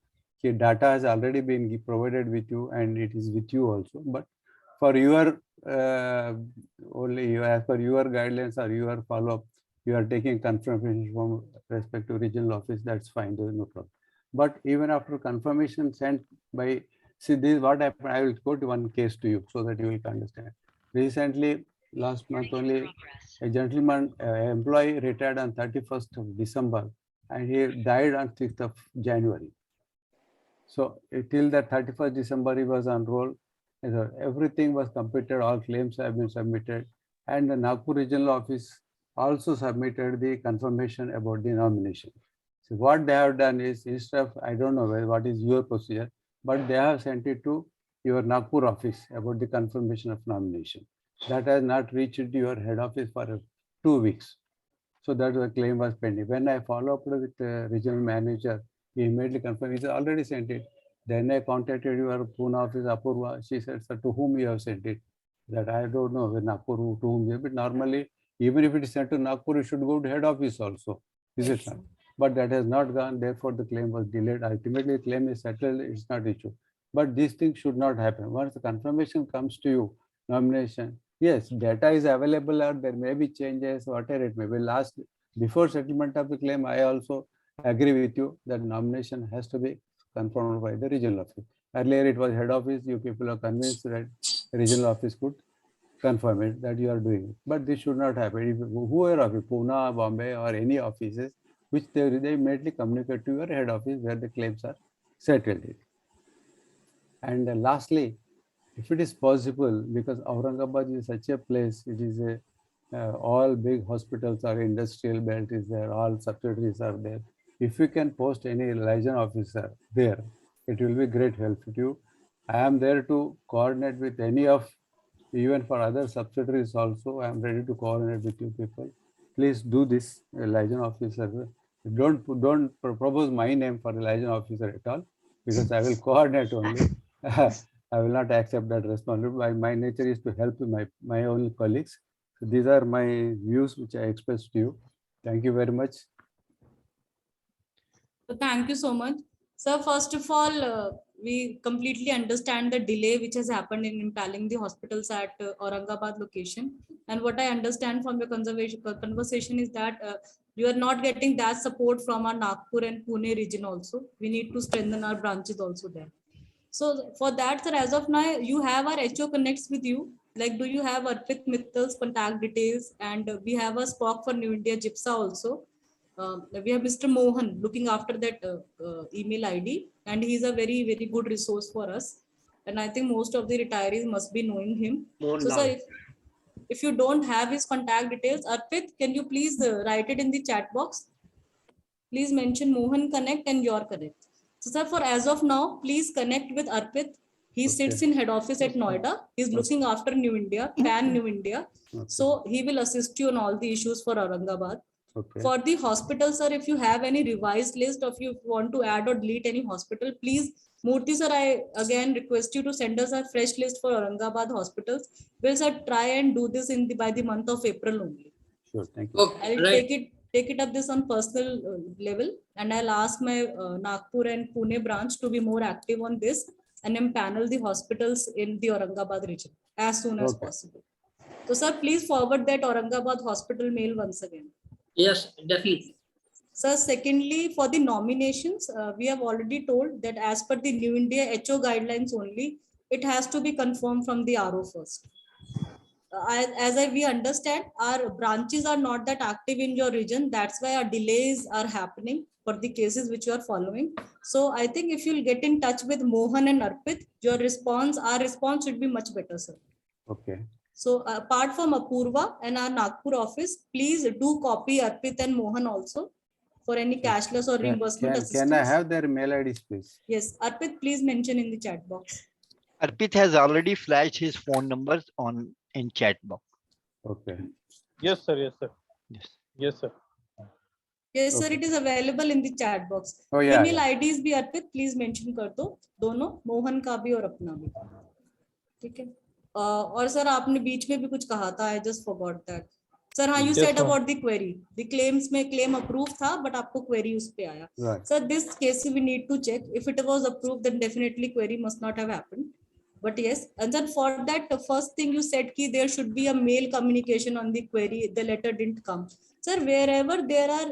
data has already been provided with you and it is with you also. But for your only as per your guidelines or your follow-up, you are taking confirmation from respect to regional office, that's fine, there is no problem. But even after confirmation sent by, see, this is what happened. I will quote one case to you so that you will understand. Recently, last month only, a gentleman, employee retired on 31st of December and he died on 6th of January. So till the 31st December, he was enrolled. Everything was completed, all claims have been submitted, and the Nagpur regional office also submitted the confirmation about the nomination. So what they have done is, instead of, I don't know what is your procedure, but they have sent it to your Nagpur office about the confirmation of nomination. That has not reached your head office for 2 weeks. So that the claim was pending. When I follow up with the regional manager, he immediately confirmed, he already sent it. Then I contacted your Pune office, Apurva. She said, sir, to whom you have sent it? That I don't know, Nagpur, to whom, but normally Even if it is sent to Nagpur, it should go to head office also. Is it not? But that has not gone. Therefore, the claim was delayed. Ultimately, the claim is settled. It's not issued. But these things should not happen. Once the confirmation comes to you, nomination, yes, data is available, or there may be changes, whatever it may be. Before settlement of the claim, I also agree with you that nomination has to be confirmed by the regional office. Earlier, it was head office. You people are convinced that regional office could confirm it that you are doing it. But this should not happen. If whoever of Pune, Bombay, or any offices, which they immediately communicate to your head office where the claims are settled. And lastly, if it is possible, because Aurangabad is such a place, it is a all big hospitals are industrial belt is there, all subsidiaries are there. If you can post any liaison officer there, it will be great help to you. I am there to coordinate with any of, even for other subsidiaries also. I am ready to coordinate with you people. Please do this, liaison officer. Don't propose my name for the liaison officer at all, because I will coordinate only. I will not accept that responsibility. My nature is to help my own colleagues. So these are my views which I expressed to you. Thank you very much. So thank you so much. Sir, first of all, we completely understand the delay which has happened in impaling the hospitals at Aurangabad location. And what I understand from your conversation is that you are not getting that support from our Nagpur and Pune region also. We need to strengthen our branches also there. So for that, sir, as of now, you have our HO connects with you. Like, do you have Arpit Mittal's contact details? And we have a SPOC for New India GIPSA also. We have Mr. Mohan looking after that email ID, and he's a very, very good resource for us. And I think most of the retirees must be knowing him. So, sir, if you don't have his contact details, Arpit, can you please write it in the chat box? Please mention Mohan Connect and your Connect. So, sir, for as of now, please connect with Arpit. He sits in head office at Noida. He's looking after New India, Pan New India. So he will assist you on all the issues for Aurangabad. For the hospital, sir, if you have any revised list, or if you want to add or delete any hospital, please, Murthy sir, I again request you to send us a fresh list for Aurangabad hospitals. We'll sir try and do this by the month of April only. Sure, thank you. Okay, I'll take it up this on personal level, and I'll ask my Nagpur and Pune branch to be more active on this and empanel the hospitals in the Aurangabad region as soon as possible. So, sir, please forward that Aurangabad hospital mail once again. Yes, definitely. Sir, secondly, for the nominations, we have already told that as per the New India HO guidelines only, it has to be confirmed from the RO first. We understand, our branches are not that active in your region. That's why our delays are happening for the cases which you are following. So I think if you'll get in touch with Mohan and Arpit, our response should be much better, sir. Okay. So apart from Apurva and our Nagpur office, please do copy Arpit and Mohan also for any cashless or reimbursement assistance. Can I have their mail IDs, please? Yes, Arpit, please mention in the chat box. Arpit has already flashed his phone numbers in chat box. Okay. Yes, sir. Yes, sir. Yes. Yes, sir. Yes, sir. It is available in the chat box. Oh, yeah, Email IDs भी Arpit please mention कर दो दोनों, मोहन का भी और अपना भी. ठीक है. और सर आपने बीच में भी कुछ कहा था. I just forgot that. Sir, हाँ, you said about the query. The claims में claim approved था, but आपको query उस पे आया. Right. Sir, this case we need to check. If it was approved, then definitely query must not have happened. But yes, and then for that, the first thing you said ki there should be a mail communication on the query. The letter didn't come. Sir, wherever there are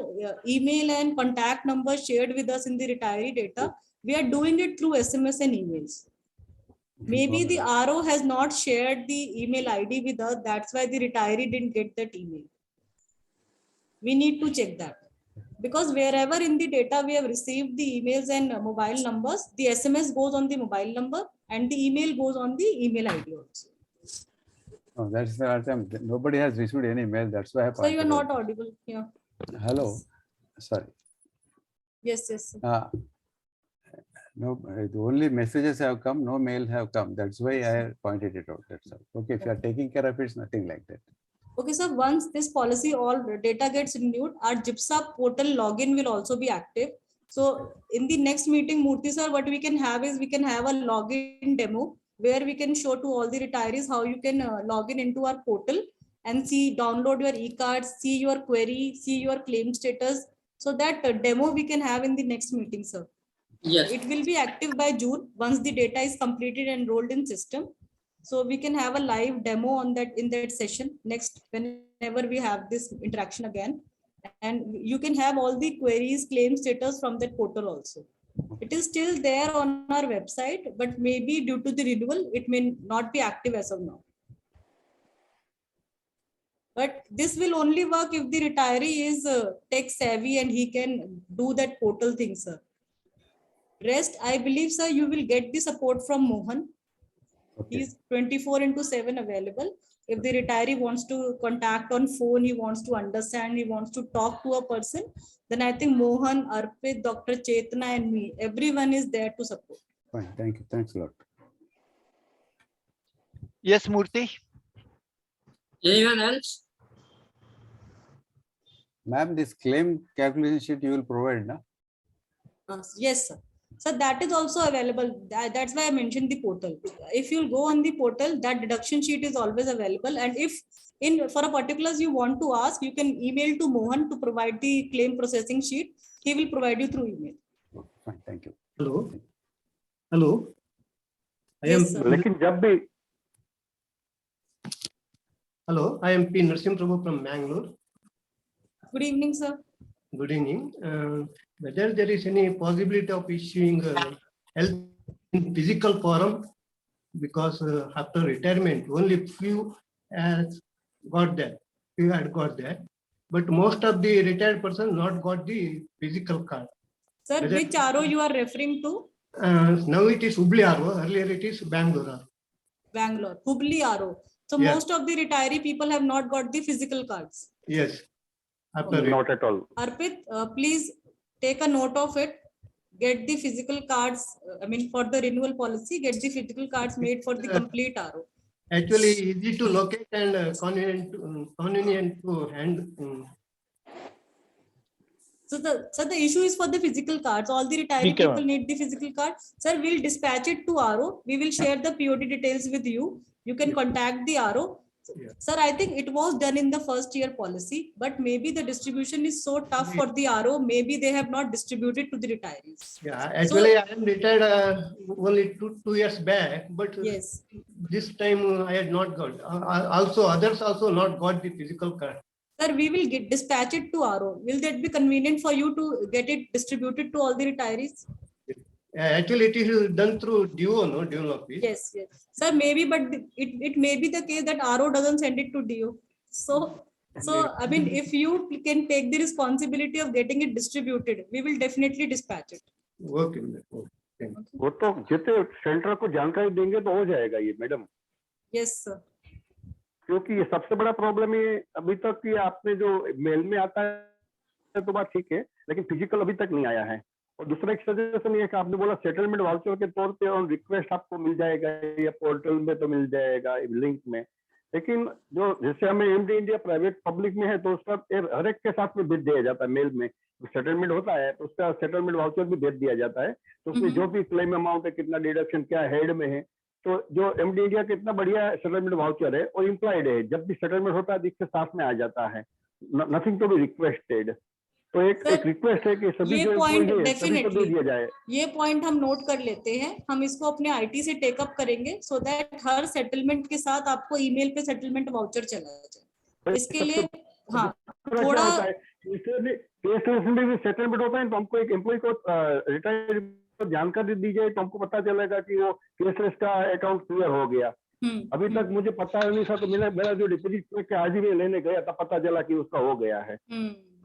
email and contact numbers shared with us in the retiree data, we are doing it through SMS and emails. Maybe the RO has not shared the email ID with us. That's why the retiree didn't get that email. We need to check that. Because wherever in the data we have received the emails and mobile numbers, the SMS goes on the mobile number and the email goes on the email ID also. Oh, that's the attempt. Nobody has received any mail. That's why I So you are not audible. Yeah. Hello. Sorry. Yes, yes. No, the only messages have come, no mail have come. That's why I pointed it out. That's all. Okay, if you are taking care of it, it's nothing like that. Okay, sir, once this policy, all data gets renewed, our GIPSA portal login will also be active. So in the next meeting, Murthy sir, what we can have is we can have a login demo where we can show to all the retirees how you can log in into our portal and see, download your e-cards, see your query, see your claim status, so that demo we can have in the next meeting, sir. Yes. It will be active by June once the data is completed and enrolled in system. So we can have a live demo on that in that session next, whenever we have this interaction again. And you can have all the queries, claim status from that portal also. It is still there on our website, but maybe due to the renewal, it may not be active as of now. But this will only work if the retiree is tech savvy and he can do that portal thing, sir. Rest, I believe, sir, you will get the support from Mohan. Okay. He's 24/7 available. If the retiree wants to contact on phone, he wants to understand, he wants to talk to a person, then I think Mohan, Arpit, Dr. Chetna and me, everyone is there to support. Fine. Thank you. Thanks a lot. Yes, Murthy. Anyone else? Ma'am, this claim calculation sheet you will provide, na? Yes, sir. So that is also available. That's why I mentioned the portal. If you'll go on the portal, that deduction sheet is always available. And if for a particulars you want to ask, you can email to Mohan to provide the claim processing sheet. He will provide you through email. Okay, fine. Thank you. Hello. Hello. Yes, sir. लेकिन जब भी Hello, I am P. Narsim Prabhu from Bangalore. Good evening, sir. Good evening. Whether there is any possibility of issuing health in physical form, because after retirement, only few has got that. Few had got that, but most of the retired persons not got the physical card. Sir, Whether, which RO you are referring to? now it is Hubli RO. Earlier it is Bangalore RO. Bangalore, Hubli RO. So Yes. most of the retiree people have not got the physical cards. Yes. After not at all. Arpit, please take a note of it. Get the physical cards. For the renewal policy, get the physical cards made for the complete RO. Actually, easy to locate and convenient to hand. So the issue is for the physical cards. All the retiree people need the physical card. Sir, we'll dispatch it to RO. We will share the POD details with you. You can contact the RO. Yeah. Sir, I think it was done in the first year policy, but maybe the distribution is so tough for the RO. Maybe they have not distributed to the retirees. Yeah, actually, I am retired only two years back, but yes, this time I had not got. Also, others also not got the physical card. Sir, we will dispatch it to RO. Will that be convenient for you to get it distributed to all the retirees? Actually, it is done through DO, no? DO office. Yes, yes. Sir, maybe, but it may be the case that RO doesn't send it to DO. So if you can take the responsibility of getting it distributed, we will definitely dispatch it. Okay. वो तो जितने centre को जानकारी देंगे तो हो जाएगा ये मैडम. Yes, sir. क्योंकि ये सबसे बड़ा प्रॉब्लम है अभी तक कि आपने जो मेल में आता है तो बात ठीक है, लेकिन फिजिकल अभी तक नहीं आया है. और दूसरा एक सजेशन ये कि आपने बोला सेटलमेंट वाउचर के तौर पे ऑन रिक्वेस्ट आपको मिल जाएगा या पोर्टल में तो मिल जाएगा लिंक में, लेकिन जो जैसे हमें एमडी इंडिया प्राइवेट पब्लिक में है तो उसका हर एक के साथ में भेज दिया जाता है मेल में. सेटलमेंट होता है तो उसका सेटलमेंट वाउचर भी भेज दिया जाता है, तो उसमें जो भी क्लेम अमाउंट है, कितना डिडक्शन क्या हेड में है, तो जो एमडी इंडिया का इतना बढ़िया सेटलमेंट वाउचर है और इम्प्लाइड है, जब भी सेटलमेंट होता है इसके साथ में आ जाता है, नथिंग टू बी रिक्वेस्टेड. तो एक रिक्वेस्ट है कि सभी ये पॉइंट दे डेफिनेटली दिया जाए. ये पॉइंट हम नोट कर लेते हैं, हम इसको अपने आईटी से टेकअप करेंगे सो दैट हर सेटलमेंट के साथ आपको ईमेल पे सेटलमेंट वाउचर चला जाए. इसके लिए हाँ थोड़ा में भी सेटलमेंट होता है तो हमको एक एम्प्लॉय को रिटायर जानकारी दी जाए तो हमको पता चलेगा कि वो केसलेस का अकाउंट क्लियर हो गया. अभी तक मुझे पता नहीं था, तो मेरा जो डिपोजिट चेक आज ही में लेने गया तब पता चला कि उसका हो गया है,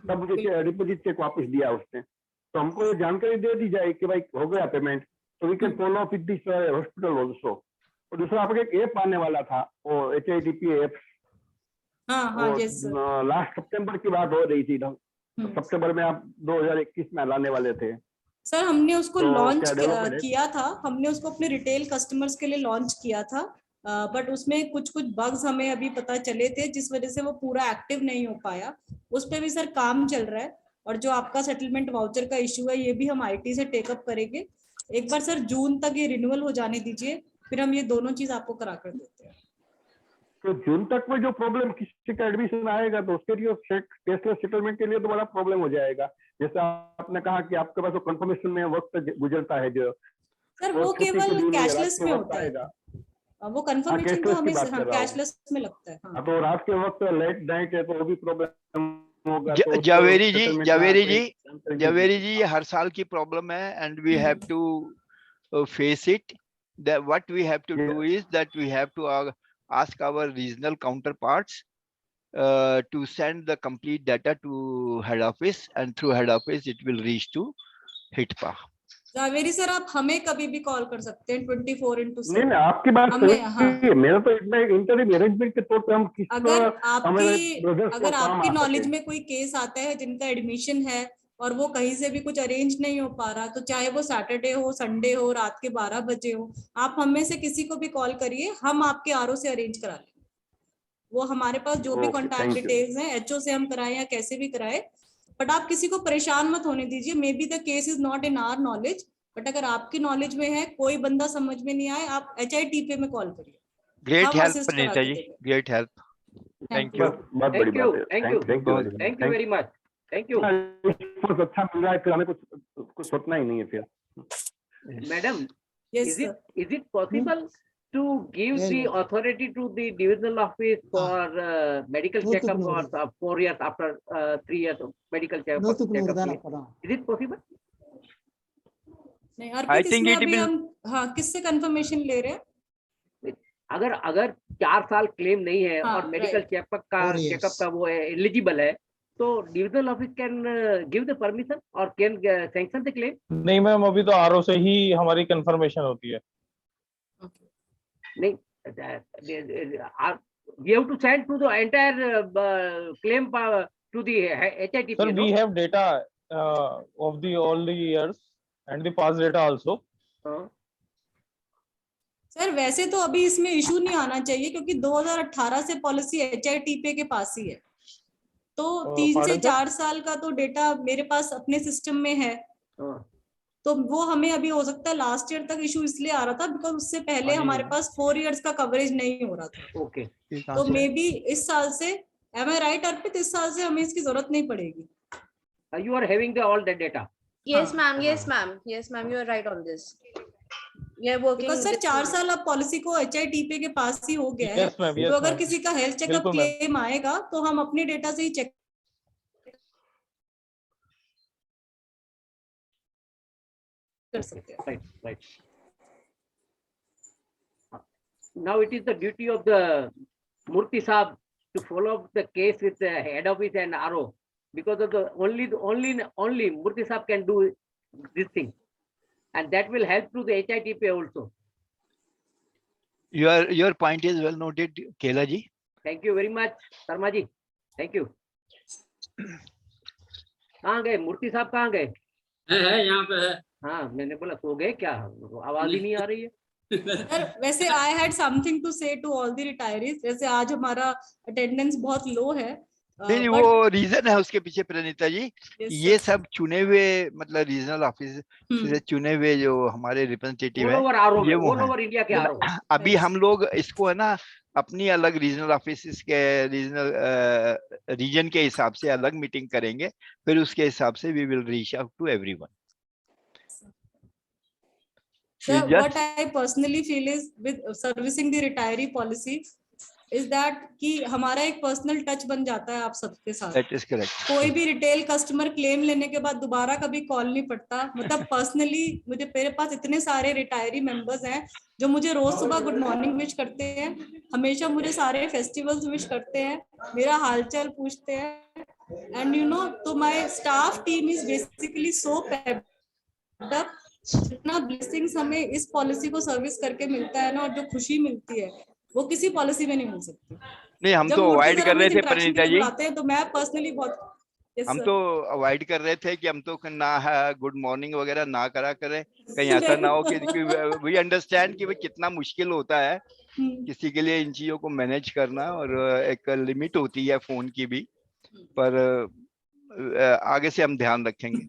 तब मुझे डिपोजिट चेक वापस दिया उसने. तो हमको ये जानकारी दे दी जाए कि भाई हो गया पेमेंट, तो we can follow up with this hospital also. और दूसरा आपका एक ऐप आने वाला था, वो HITPA ऐप, लास्ट सितंबर की बात हो रही थी, सितंबर में आप 2021 में लाने वाले थे. सर हमने उसको लॉन्च किया था, हमने उसको अपने रिटेल कस्टमर्स के लिए लॉन्च किया था, बट उसमें कुछ बग्स हमें अभी पता चले थे जिस वजह से वो पूरा एक्टिव नहीं हो पाया. उस पर भी सर काम चल रहा है. और जो आपका सेटलमेंट वाउचर का इश्यू है ये भी हम आईटी से टेकअप करेंगे. एक बार सर जून तक ये रिन्यूअल हो जाने दीजिए, फिर हम ये दोनों चीज आपको करा कर देते हैं. तो जून तक में जो प्रॉब्लम किसी का एडमिशन आएगा तो उसके लिए कैशलेस सेटलमेंट के लिए तो बड़ा प्रॉब्लम हो जाएगा। जैसे आपने कहा कि आपके पास तो कंफर्मेशन में वक्त गुजरता है जो सर वो केवल कैशलेस में होता है, वो कंफर्मेशन तो हमें कैशलेस में लगता है। हाँ। तो रात के वक्त लेट नाइट है तो वो भी प्रॉब्लम होगा। जवेरी जी ये हर साल की प्रॉब्लम है and we have to face it. That what we have to do is that we have to ask our regional counterparts to send the complete data to head office, and through head office it will reach to HITPA. Javeri sir आप हमें कभी भी call कर सकते हैं 24/7। नहीं आपकी बात सही है। मेरा तो इतना इंटरिम अरेंजमेंट के तौर पे हम किस अगर आपकी नॉलेज में कोई केस आता है जिनका एडमिशन है और वो कहीं से भी कुछ अरेंज नहीं हो पा रहा, तो चाहे वो सैटरडे हो, संडे हो, रात के 12 बजे हो, आप हम में से किसी को भी कॉल करिए, हम आपके आरओ से अरेंज करा लेंगे। वो हमारे पास जो भी कॉन्टैक्ट डिटेल्स हैं, एचओ से हम कराएं या कैसे भी कराएं, बट आप किसी को परेशान मत होने दीजिए। May be the case is not in our knowledge, but अगर आपकी नॉलेज में है, कोई बंदा समझ में नहीं आए, आप HITPA में कॉल करिए। Great help Pranita ji, great help. Thank you, बहुत बड़ी बात है। Thank you very much, thank you. अच्छा मिल रहा है फिर हमें कुछ सोचना ही नहीं है फिर। Madam, is it possible to give the authority to the divisional office for medical checkup for 4 years after 3 years of medical checkup? Is it possible? नहीं, अर्पित इसमें अभी हम किससे कंफर्मेशन ले रहे हैं? अगर 4 साल क्लेम नहीं है और मेडिकल चेकअप का वो एलिजिबल है, तो divisional office can give the permission और कैन सैंक्शन द क्लेम। नहीं मैम, अभी तो आरओ से ही हमारी कंफर्मेशन होती है। नहीं, we have to send to the entire claim to the HITPA. Sir, we have data of all the years and the past data also. Sir वैसे तो अभी इसमें इशू नहीं आना चाहिए क्योंकि 2018 से पॉलिसी HITPA के पास ही है, तो 3 से 4 साल का तो डेटा मेरे पास अपने सिस्टम में है। तो वो हमें अभी हो सकता है लास्ट ईयर तक इशू इसलिए आ रहा था बिकॉज उससे पहले हमारे पास 4 इयर्स का कवरेज नहीं हो रहा था। ओके, तो मे बी इस साल से, एम आई राइट अर्पित, इस साल से हमें इसकी जरूरत नहीं पड़ेगी। You are having all the data. Yes ma'am, yes ma'am, yes ma'am, you are right on this. We are working. Because sir 4 साल अब पॉलिसी को HITPA के पास ही हो गया है, तो अगर किसी का हेल्थ चेकअप क्लेम आएगा तो हम अपने डेटा से ही चेक कर सकते हैं। Right. Now it is the duty of the Murthy Saab to follow up the case with the head office and RO, because of the only Murthy Saab can do this thing, and that will help to the HITPA also. Your point is well noted, Kela ji. Thank you very much, Sharma ji. Thank you. कहाँ गए मूर्ति साहब, कहाँ गए? है यहाँ पे है। हाँ, मैंने बोला सो गए क्या, आवाज ही नहीं आ रही है। सर वैसे I had something to say to all the retirees। वैसे आज हमारा अटेंडेंस बहुत लो है। नहीं, वो रीजन है उसके पीछे प्रणीता जी। ये सब चुने हुए, मतलब रीजनल ऑफिस से चुने हुए जो हमारे रिप्रेजेंटेटिव है, ये वो है। अभी हम लोग इसको है ना अपनी अलग रीजनल ऑफिस के रीजन के हिसाब से अलग मीटिंग करेंगे, फिर उसके हिसाब से we will reach out to everyone. Sir, what I personally feel is with servicing the retiree policy is that कि हमारा एक पर्सनल टच बन जाता है आप सबके साथ। That is correct. कोई भी रिटेल कस्टमर क्लेम लेने के बाद दोबारा कभी कॉल नहीं पड़ता। मतलब पर्सनली मेरे पास इतने सारे रिटायरी मेंबर्स हैं जो मुझे रोज सुबह गुड मॉर्निंग विश करते हैं, हमेशा मुझे सारे फेस्टिवल्स विश करते हैं, मेरा हालचाल पूछते हैं, एंड यू नो, तो my staff team is basically so पेप्ड up. जितना ब्लेसिंग्स हमें इस पॉलिसी को सर्विस करके मिलता है ना, और जो खुशी मिलती है वो किसी पॉलिसी में नहीं मिल सकती। नहीं, हम तो अवॉइड कर रहे थे प्रणीता जी, तो मैं पर्सनली बहुत हम तो अवॉइड कर रहे थे कि हम तो ना गुड मॉर्निंग वगैरह ना करा करें, कहीं ऐसा ना हो कि वी अंडरस्टैंड कि भाई कितना मुश्किल होता है किसी के लिए इन चीजों को मैनेज करना, और एक लिमिट होती है फोन की भी, पर आगे से हम ध्यान रखेंगे।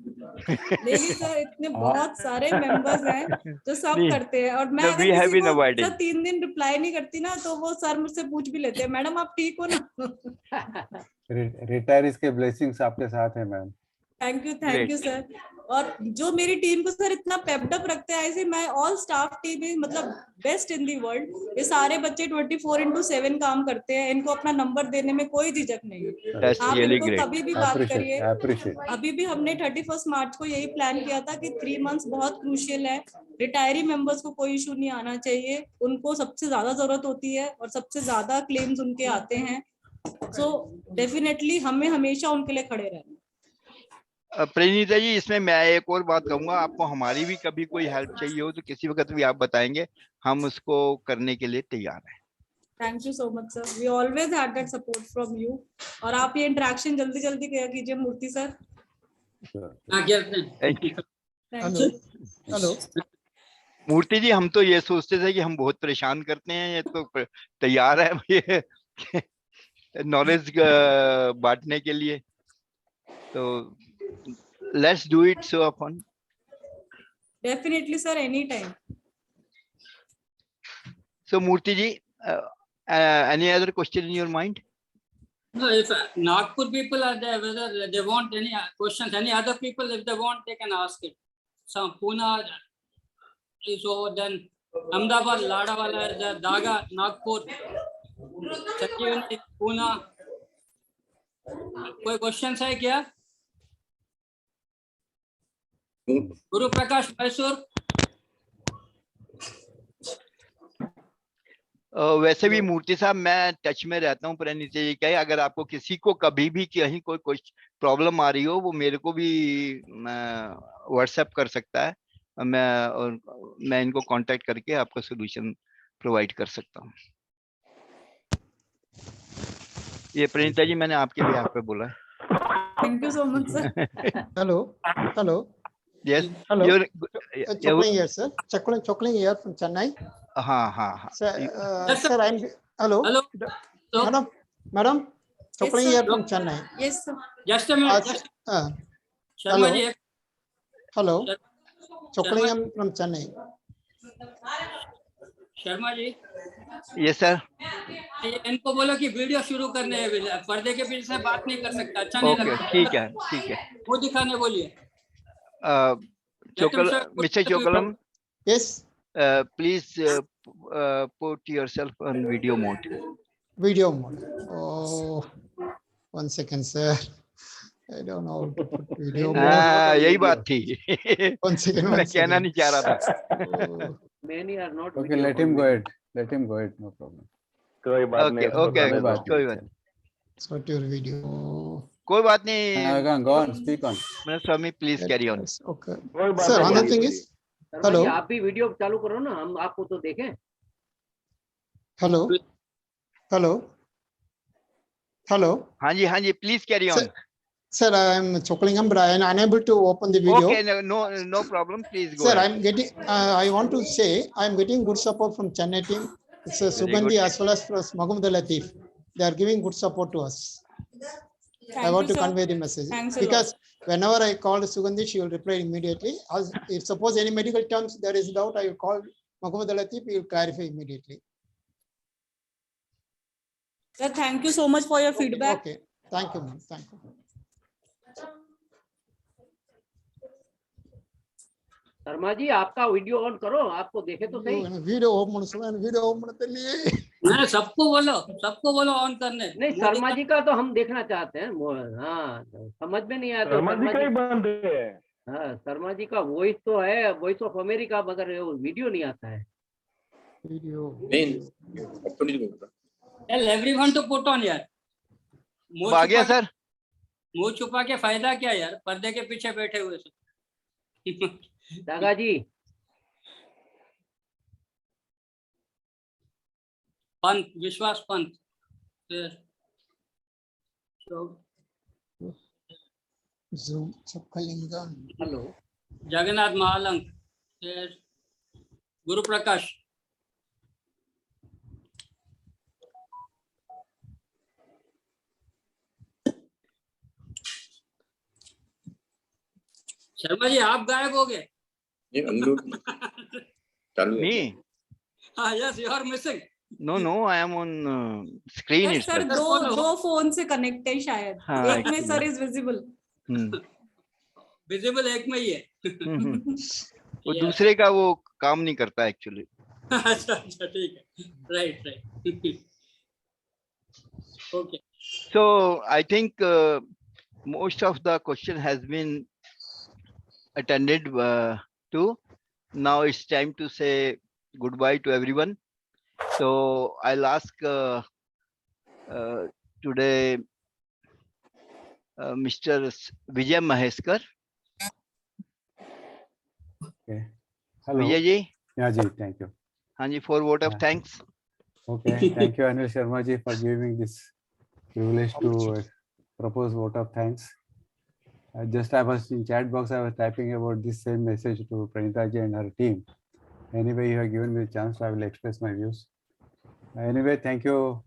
नहीं सर, इतने बहुत सारे मेंबर्स हैं जो सब नहीं, करते हैं, और मैं no, अगर we have किसी been को avoiding. सर 3 दिन रिप्लाई नहीं करती ना, तो वो सर मुझसे पूछ भी लेते हैं, मैडम आप ठीक हो ना? रिटायरीज के ब्लेसिंग्स आपके साथ है ma'am. Thank Great. You sir. और जो मेरी टीम को सर इतना पेपडअप रखते हैं, ऐसे मैं ऑल स्टाफ टीम इज मतलब बेस्ट इन दी वर्ल्ड। ये सारे बच्चे 24/7 काम करते हैं, इनको अपना नंबर देने में कोई झिझक नहीं है। That's आप really इनको great. कभी भी बात करिए। Appreciate. अभी भी हमने 31 मार्च को यही प्लान किया था कि 3 मंथ्स बहुत क्रूशियल है, रिटायरी मेंबर्स को कोई इशू नहीं आना चाहिए, उनको सबसे ज्यादा जरूरत होती है और सबसे ज्यादा क्लेम्स उनके आते हैं। सो डेफिनेटली हमें हमेशा उनके लिए खड़े रहना। प्रणीता जी, इसमें मैं एक और बात कहूंगा, आपको हमारी भी कभी कोई हेल्प चाहिए हो तो किसी वक्त भी आप बताएंगे, हम उसको करने के लिए तैयार हैं। Thank you so much sir, we always had that support from you. और आप ये इंटरेक्शन जल्दी जल्दी किया कीजिए Murthy sir. Thank you. Hello hello Murthy ji, हम तो ये सोचते थे कि हम बहुत परेशान करते हैं, ये तो तैयार है ये नॉलेज बांटने के लिए, तो let's do it so upon. Definitely sir, any time. So Murthy ji, any other question in your mind? No, if Nagpur people are there, whether they want any questions, any other people, if they want, they can ask it. Some Pune is over, then Ahmedabad, Ladawala is there, Daga, Nagpur, Sanjeevani, Pune. कोई question है क्या? गुरु प्रकाश मैसूर। वैसे भी मूर्ति साहब, मैं touch में रहता हूँ प्रणीता जी का। अगर आपको किसी को कभी भी कहीं कोई प्रॉब्लम आ रही हो, वो मेरे को भी व्हाट्सएप कर सकता है, मैं इनको कांटेक्ट करके आपको सोल्यूशन प्रोवाइड कर सकता हूँ। ये प्रणीता जी, मैंने आपके भी पे बोला है। Thank you so much sir. Hello hello yes, hello you're Chokling here sir, Chokling here from Chennai. हाँ Sir I'm hello madam Chokling here from Chennai. Yes sir. Just a minute. Hello hello Chokling from Chennai. Sharma ji. Yes sir. इनको बोलो कि video शुरू करने हैं, पर्दे के पीछे से बात नहीं कर सकता, अच्छा नहीं लगता। ठीक है वो दिखाने बोलिए। Mr. Chokalam, yes, please put yourself on video mode. Video mode. Oh, 1 second sir, I don't know how to put video mode. यही बात थी। 1 second, मैं कहना नहीं चाह रहा था। Many are not. Okay, let him go ahead. No problem. कोई बात नहीं। कोई बात। Start your video. कोई बात नहीं। Go on, speak on. Swami, please carry on. Okay. Sir, another thing is, hello. आप भी वीडियो चालू करो ना, हम आपको तो देखें। Hello. हाँ जी, please carry on. Sir, I am Chokalingam, but I am unable to open the video. Okay, no problem. Please go Sir, ahead. I am getting. I want to say I am getting good support from Chennai team. It's Sugandhi as well as Mohammed Latif. They are giving good support to us. I want to convey the message because whenever I call Sugandhi, she will reply immediately. If suppose any medical terms there is doubt, I will call Mohammed Latif. He will clarify immediately. Sir, thank you so much for your feedback. Okay, thank you, ma'am. Thank you. Sharma ji, आपका video on करो, आपको देखे तो सही। Video on करते लिए नहीं, सबको बोलो ऑन करने। नहीं, शर्मा जी का तो हम देखना चाहते हैं। हाँ, समझ में नहीं आया तो शर्मा जी का ही बंद है। हाँ, शर्मा जी का वॉइस तो है, वॉइस ऑफ अमेरिका, मगर वीडियो नहीं आता है। Tell everyone to put on यार। आ गया सर। मुंह छुपा के फायदा क्या यार, पर्दे के पीछे बैठे हुए से। दागा जी, पंत, विश्वास पंत, हेलो, जगन्नाथ महालंक, गुरु प्रकाश, शर्मा जी आप गायब हो गए. Me? Yes, you are missing. No, I am on screen Yes, sir, itself. दो फोन से कनेक्ट है शायद. हाँ, एक में सर इज विजिबल. विजिबल एक में ही है. वो दूसरे का वो काम नहीं करता एक्चुअली. अच्छा ठीक है. Right. Okay. So I think most of the question has been attended to. Now it's time to say goodbye to everyone. So I'll ask today Mr. Vijay Maheskar. Okay. Hello. Vijay ji. Yeah, ji, thank you. Hanji, for vote of thanks. Okay, thank you, Anil Sharma ji, for giving this privilege to propose vote of thanks. I was in chat box, I was typing about this same message to Praneeta ji and her team. Anyway, you have given me a chance, so I will express my views. Anyway, thank you,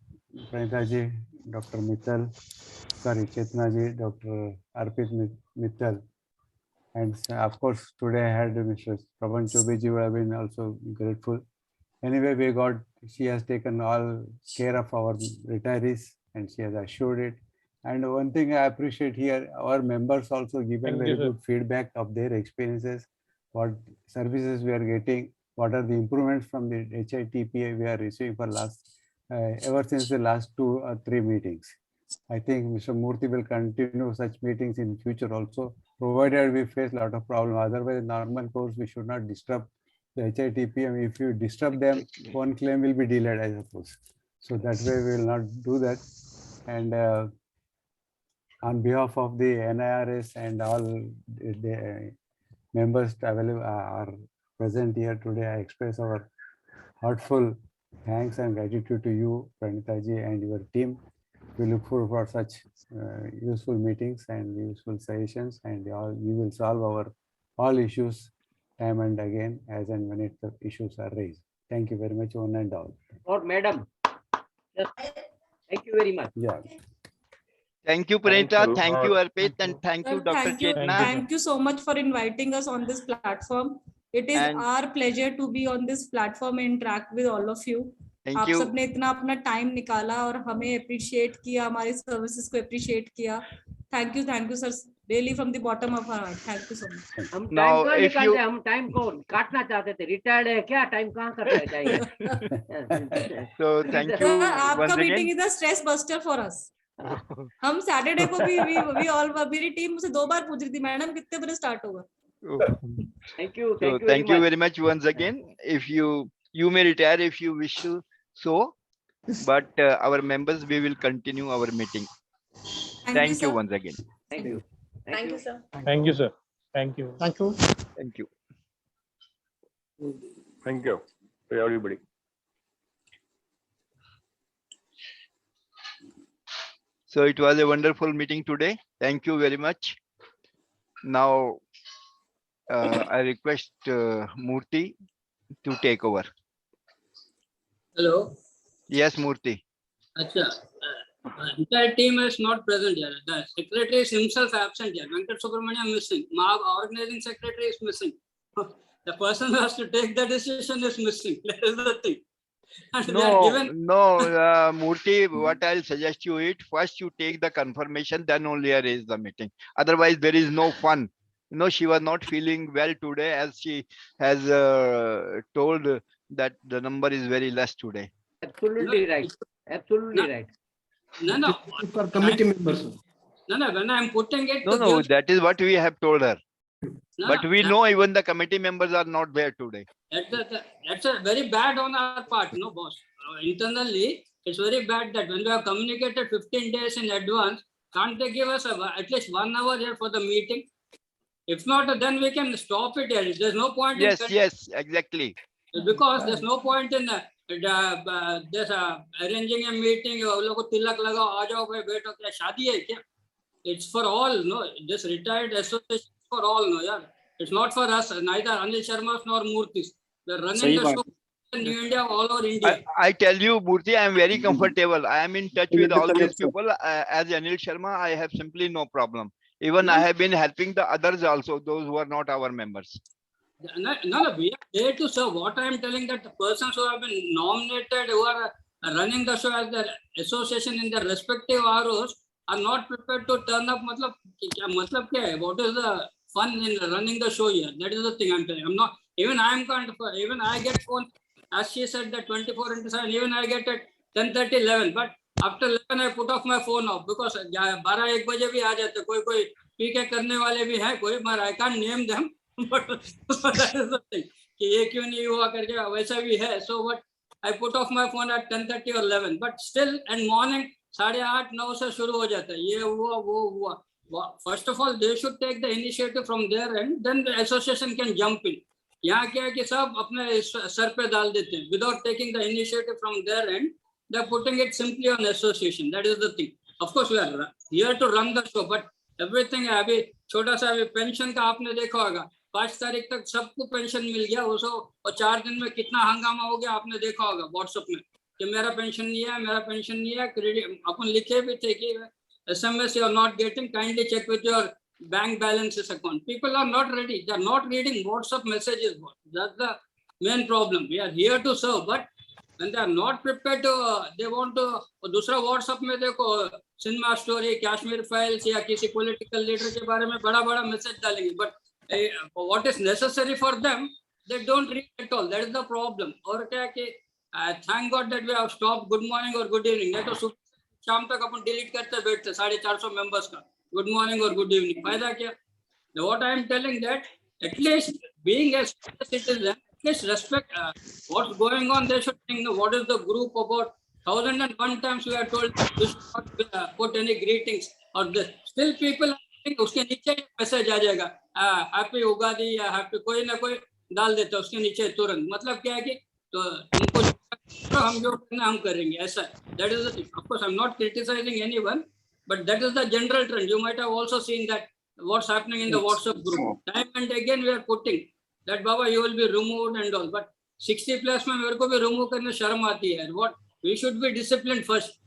Praneeta ji, Dr. Mittal, Chetna ji, Dr. Arpit Mittal. And of course, today I had Mr. Pravan Chobe ji would have been also grateful. Anyway, she has taken all care of our retirees and she has assured it. And one thing I appreciate here, our members also given very good feedback of their experiences, what services we are getting, what are the improvements from the HITPA we are receiving for ever since the last 2 or 3 meetings. I think Mr. Murthy will continue such meetings in future also, provided we face a lot of problems. Otherwise, normal course, we should not disturb the HITPM. If you disturb them, one claim will be delayed, I suppose. So that way we will not do that. And on behalf of the NIRS and all the members available are present here today, I express our heartful thanks and gratitude to you, Praneeta ji, and your team. We look forward for such useful meetings and useful sessions, and you will solve our all issues time and again as and when the issues are raised. Thank you very much, one and all. Or madam. Yes. Thank you very much. Yeah. Thank you, Praneeta. Thank you, Arpit, and thank you, Dr. Chetna. Thank you so much for inviting us on this platform. It is our pleasure to be on this platform and interact with all of you. आप सबने इतना अपना time निकाला और हमें appreciate किया, हमारी services को अप्रिशिएट किया. Thank you sir, really from the bottom of our heart. Thank you so much. हम टाइम को निकालते, हम टाइम को काटना चाहते थे. रिटायर्ड है क्या, टाइम कहाँ करते जाएंगे. So thank you. आपका meeting is a stress buster for us. हम सैटरडे को भी वी ऑल मेरी टीम मुझसे 2 बार पूछ रही थी, मैडम कितने बजे स्टार्ट होगा. Thank you. Thank you very much once again. If you may retire if you wish to, but our members, we will continue our meeting. Thank you once again. Thank you. Thank you, sir. Thank you, sir. Thank you. Thank you. Thank you. Thank you to everybody. So it was a wonderful meeting today. Thank you very much. Now I request Murthy to take over. Hello. Yes, Murthy. Acha, entire team is not present here. The secretary is himself absent here. Venkat Subramaniam missing. Our organizing secretary is missing. The person who has to take the decision is missing. That is the thing. And No, Murthy, what I'll suggest you it, first you take the confirmation, then only arrange the meeting. Otherwise, there is no fun. She was not feeling well today, as she has told that the number is very less today. Absolutely right. Absolutely right. No. For committee members. No. When I'm putting it. No. That is what we have told her. No, but we know even the committee members are not there today. That's a very bad on our part, boss. Internally, it's very bad that when we have communicated 15 days in advance, can't they give us at least 1 hour here for the meeting? If not, then we can stop it here. There's no point. Yes, exactly. Because there's no point in there's arranging a meeting. Tilak lagao, aa jao bhai, beto kya shaadi hai kya? It's for all, no. This retired association for all, no, yeah. It's not for us, neither Anil Sharma nor Murthy's. We're running the show in New India, all over India. I tell you, Murthy, I am very comfortable. I am in touch with all these people. As Anil Sharma, I have simply no problem. Even I have been helping the others also, those who are not our members. No, we are there to serve. What I am telling that the persons who have been nominated, who are running the show as the association in their respective ROs, are not prepared to turn up. Matlab kya hai? What is the fun in running the show here? That is the thing I'm telling. I'm not. Even I am can't. Even I get phone, as she said, that 24/7. Even I get at 10:30, 11. But after 11, I put off my phone off because 12-1 बजे भी आ जाते. कोई P के करने वाले भी हैं कोई, but I can't name them. But that is the thing. कि ये क्यों नहीं हुआ करके वैसा भी है. So what? I put off my phone at 10:30 or 11. But still, and morning 8:30-9 से शुरू हो जाता है. ये हुआ वो हुआ. First of all, they should take the initiative from their end. Then the association can jump in. यहाँ क्या है कि सब अपने सर पे डाल देते हैं. Without taking the initiative from their end, they are putting it simply on association. That is the thing. Of course, we are here to run the show, but everything है. अभी छोटा सा अभी पेंशन का आपने देखा होगा. 5 तारीख तक सबको पेंशन मिल गया. और 4 दिन में कितना हंगामा हो गया आपने देखा होगा व्हाट्सएप में कि मेरा पेंशन नहीं है, मेरा पेंशन नहीं है. क्रेडिट अपन लिखे भी थे कि SMS you are not getting, kindly check with your bank balances account. People are not ready. They are not reading WhatsApp messages. That's the main problem. We are here to serve, but when they are not prepared to, they want to. दूसरा WhatsApp में देखो cinema story, Kashmir files या किसी political leader के बारे में बड़ा message डालेंगे. But what is necessary for them, they don't read at all. That is the problem. और क्या कि thank God that we have stopped good morning or good evening. नहीं तो शाम तक अपन डिलीट करते बैठते 450 मेंबर्स का गुड मॉर्निंग और गुड इवनिंग. फायदा क्या? What I am telling that at least being a citizen, at least respect what's going on. They should think what is the group about. 1001 times we are told you should not put any greetings or this. Still people think उसके नीचे message आ जाएगा happy Ugadi या happy कोई ना कोई डाल देता उसके नीचे तुरंत. मतलब क्या है कि तो तुमको हम जो करना हम करेंगे ऐसा. That is the thing. Of course, I'm not criticizing anyone, but that is the general trend. You might have also seen that what's happening in the WhatsApp group. Time and again we are putting that Baba you will be removed and all. But 60 plus में मेरे को भी remove करने शर्म आती है. What we should be disciplined first,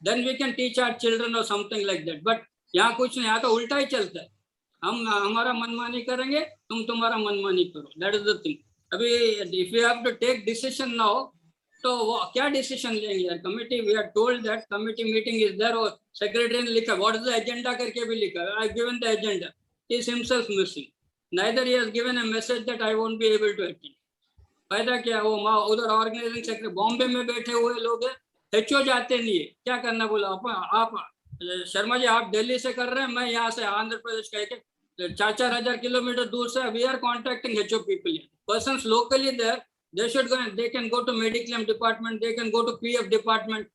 then we can teach our children or something like that. But यहाँ कुछ नहीं, यहाँ तो उल्टा ही चलता है. हम हमारा मनमानी करेंगे, तुम तुम्हारा मनमानी करो. That is the thing. अभी if we have to take decision now, तो क्या डिसीजन लेंगे यार? Committee we are told that committee meeting is there और सेक्रेटरी ने लिखा व्हाट इज द एजेंडा करके भी लिखा. I given the agenda. He is himself missing. Neither he has given a message that I won't be able to attend. फायदा क्या? वो उधर ऑर्गेनाइजिंग सेक्रेटरी बॉम्बे में बैठे हुए लोग हैं. HO जाते नहीं है. क्या करना बोला आप शर्मा जी आप दिल्ली से कर रहे हैं, मैं यहाँ से आंध्र प्रदेश कह के 4,000 किलोमीटर दूर से we are contacting HO people. Persons locally there. They should go and they can go to Mediclaim department, they can go to PF department.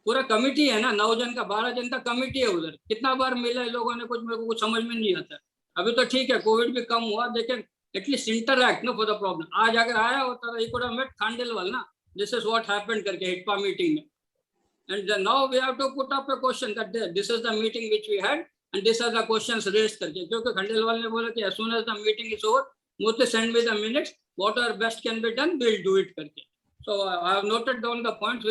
पूरा कमिटी है ना, 9 जन का 12 जन का कमिटी है उधर. कितना बार मिला लोगों ने कुछ मेरे को कुछ समझ में नहीं आता. अभी तो ठीक है कोविड भी कम हुआ, they can at least interact no for the problem. आज अगर आया होता he could have met Khandelwal ना, this is what happened करके HITPA meeting में. And now we have to put up a question that this is the meeting which we had and these are the questions raised करके. क्योंकि Khandelwal ने बोला कि as soon as the meeting is over, Murthy send me the minutes. Whatever best can be done, we'll do it. So I have noted down the points.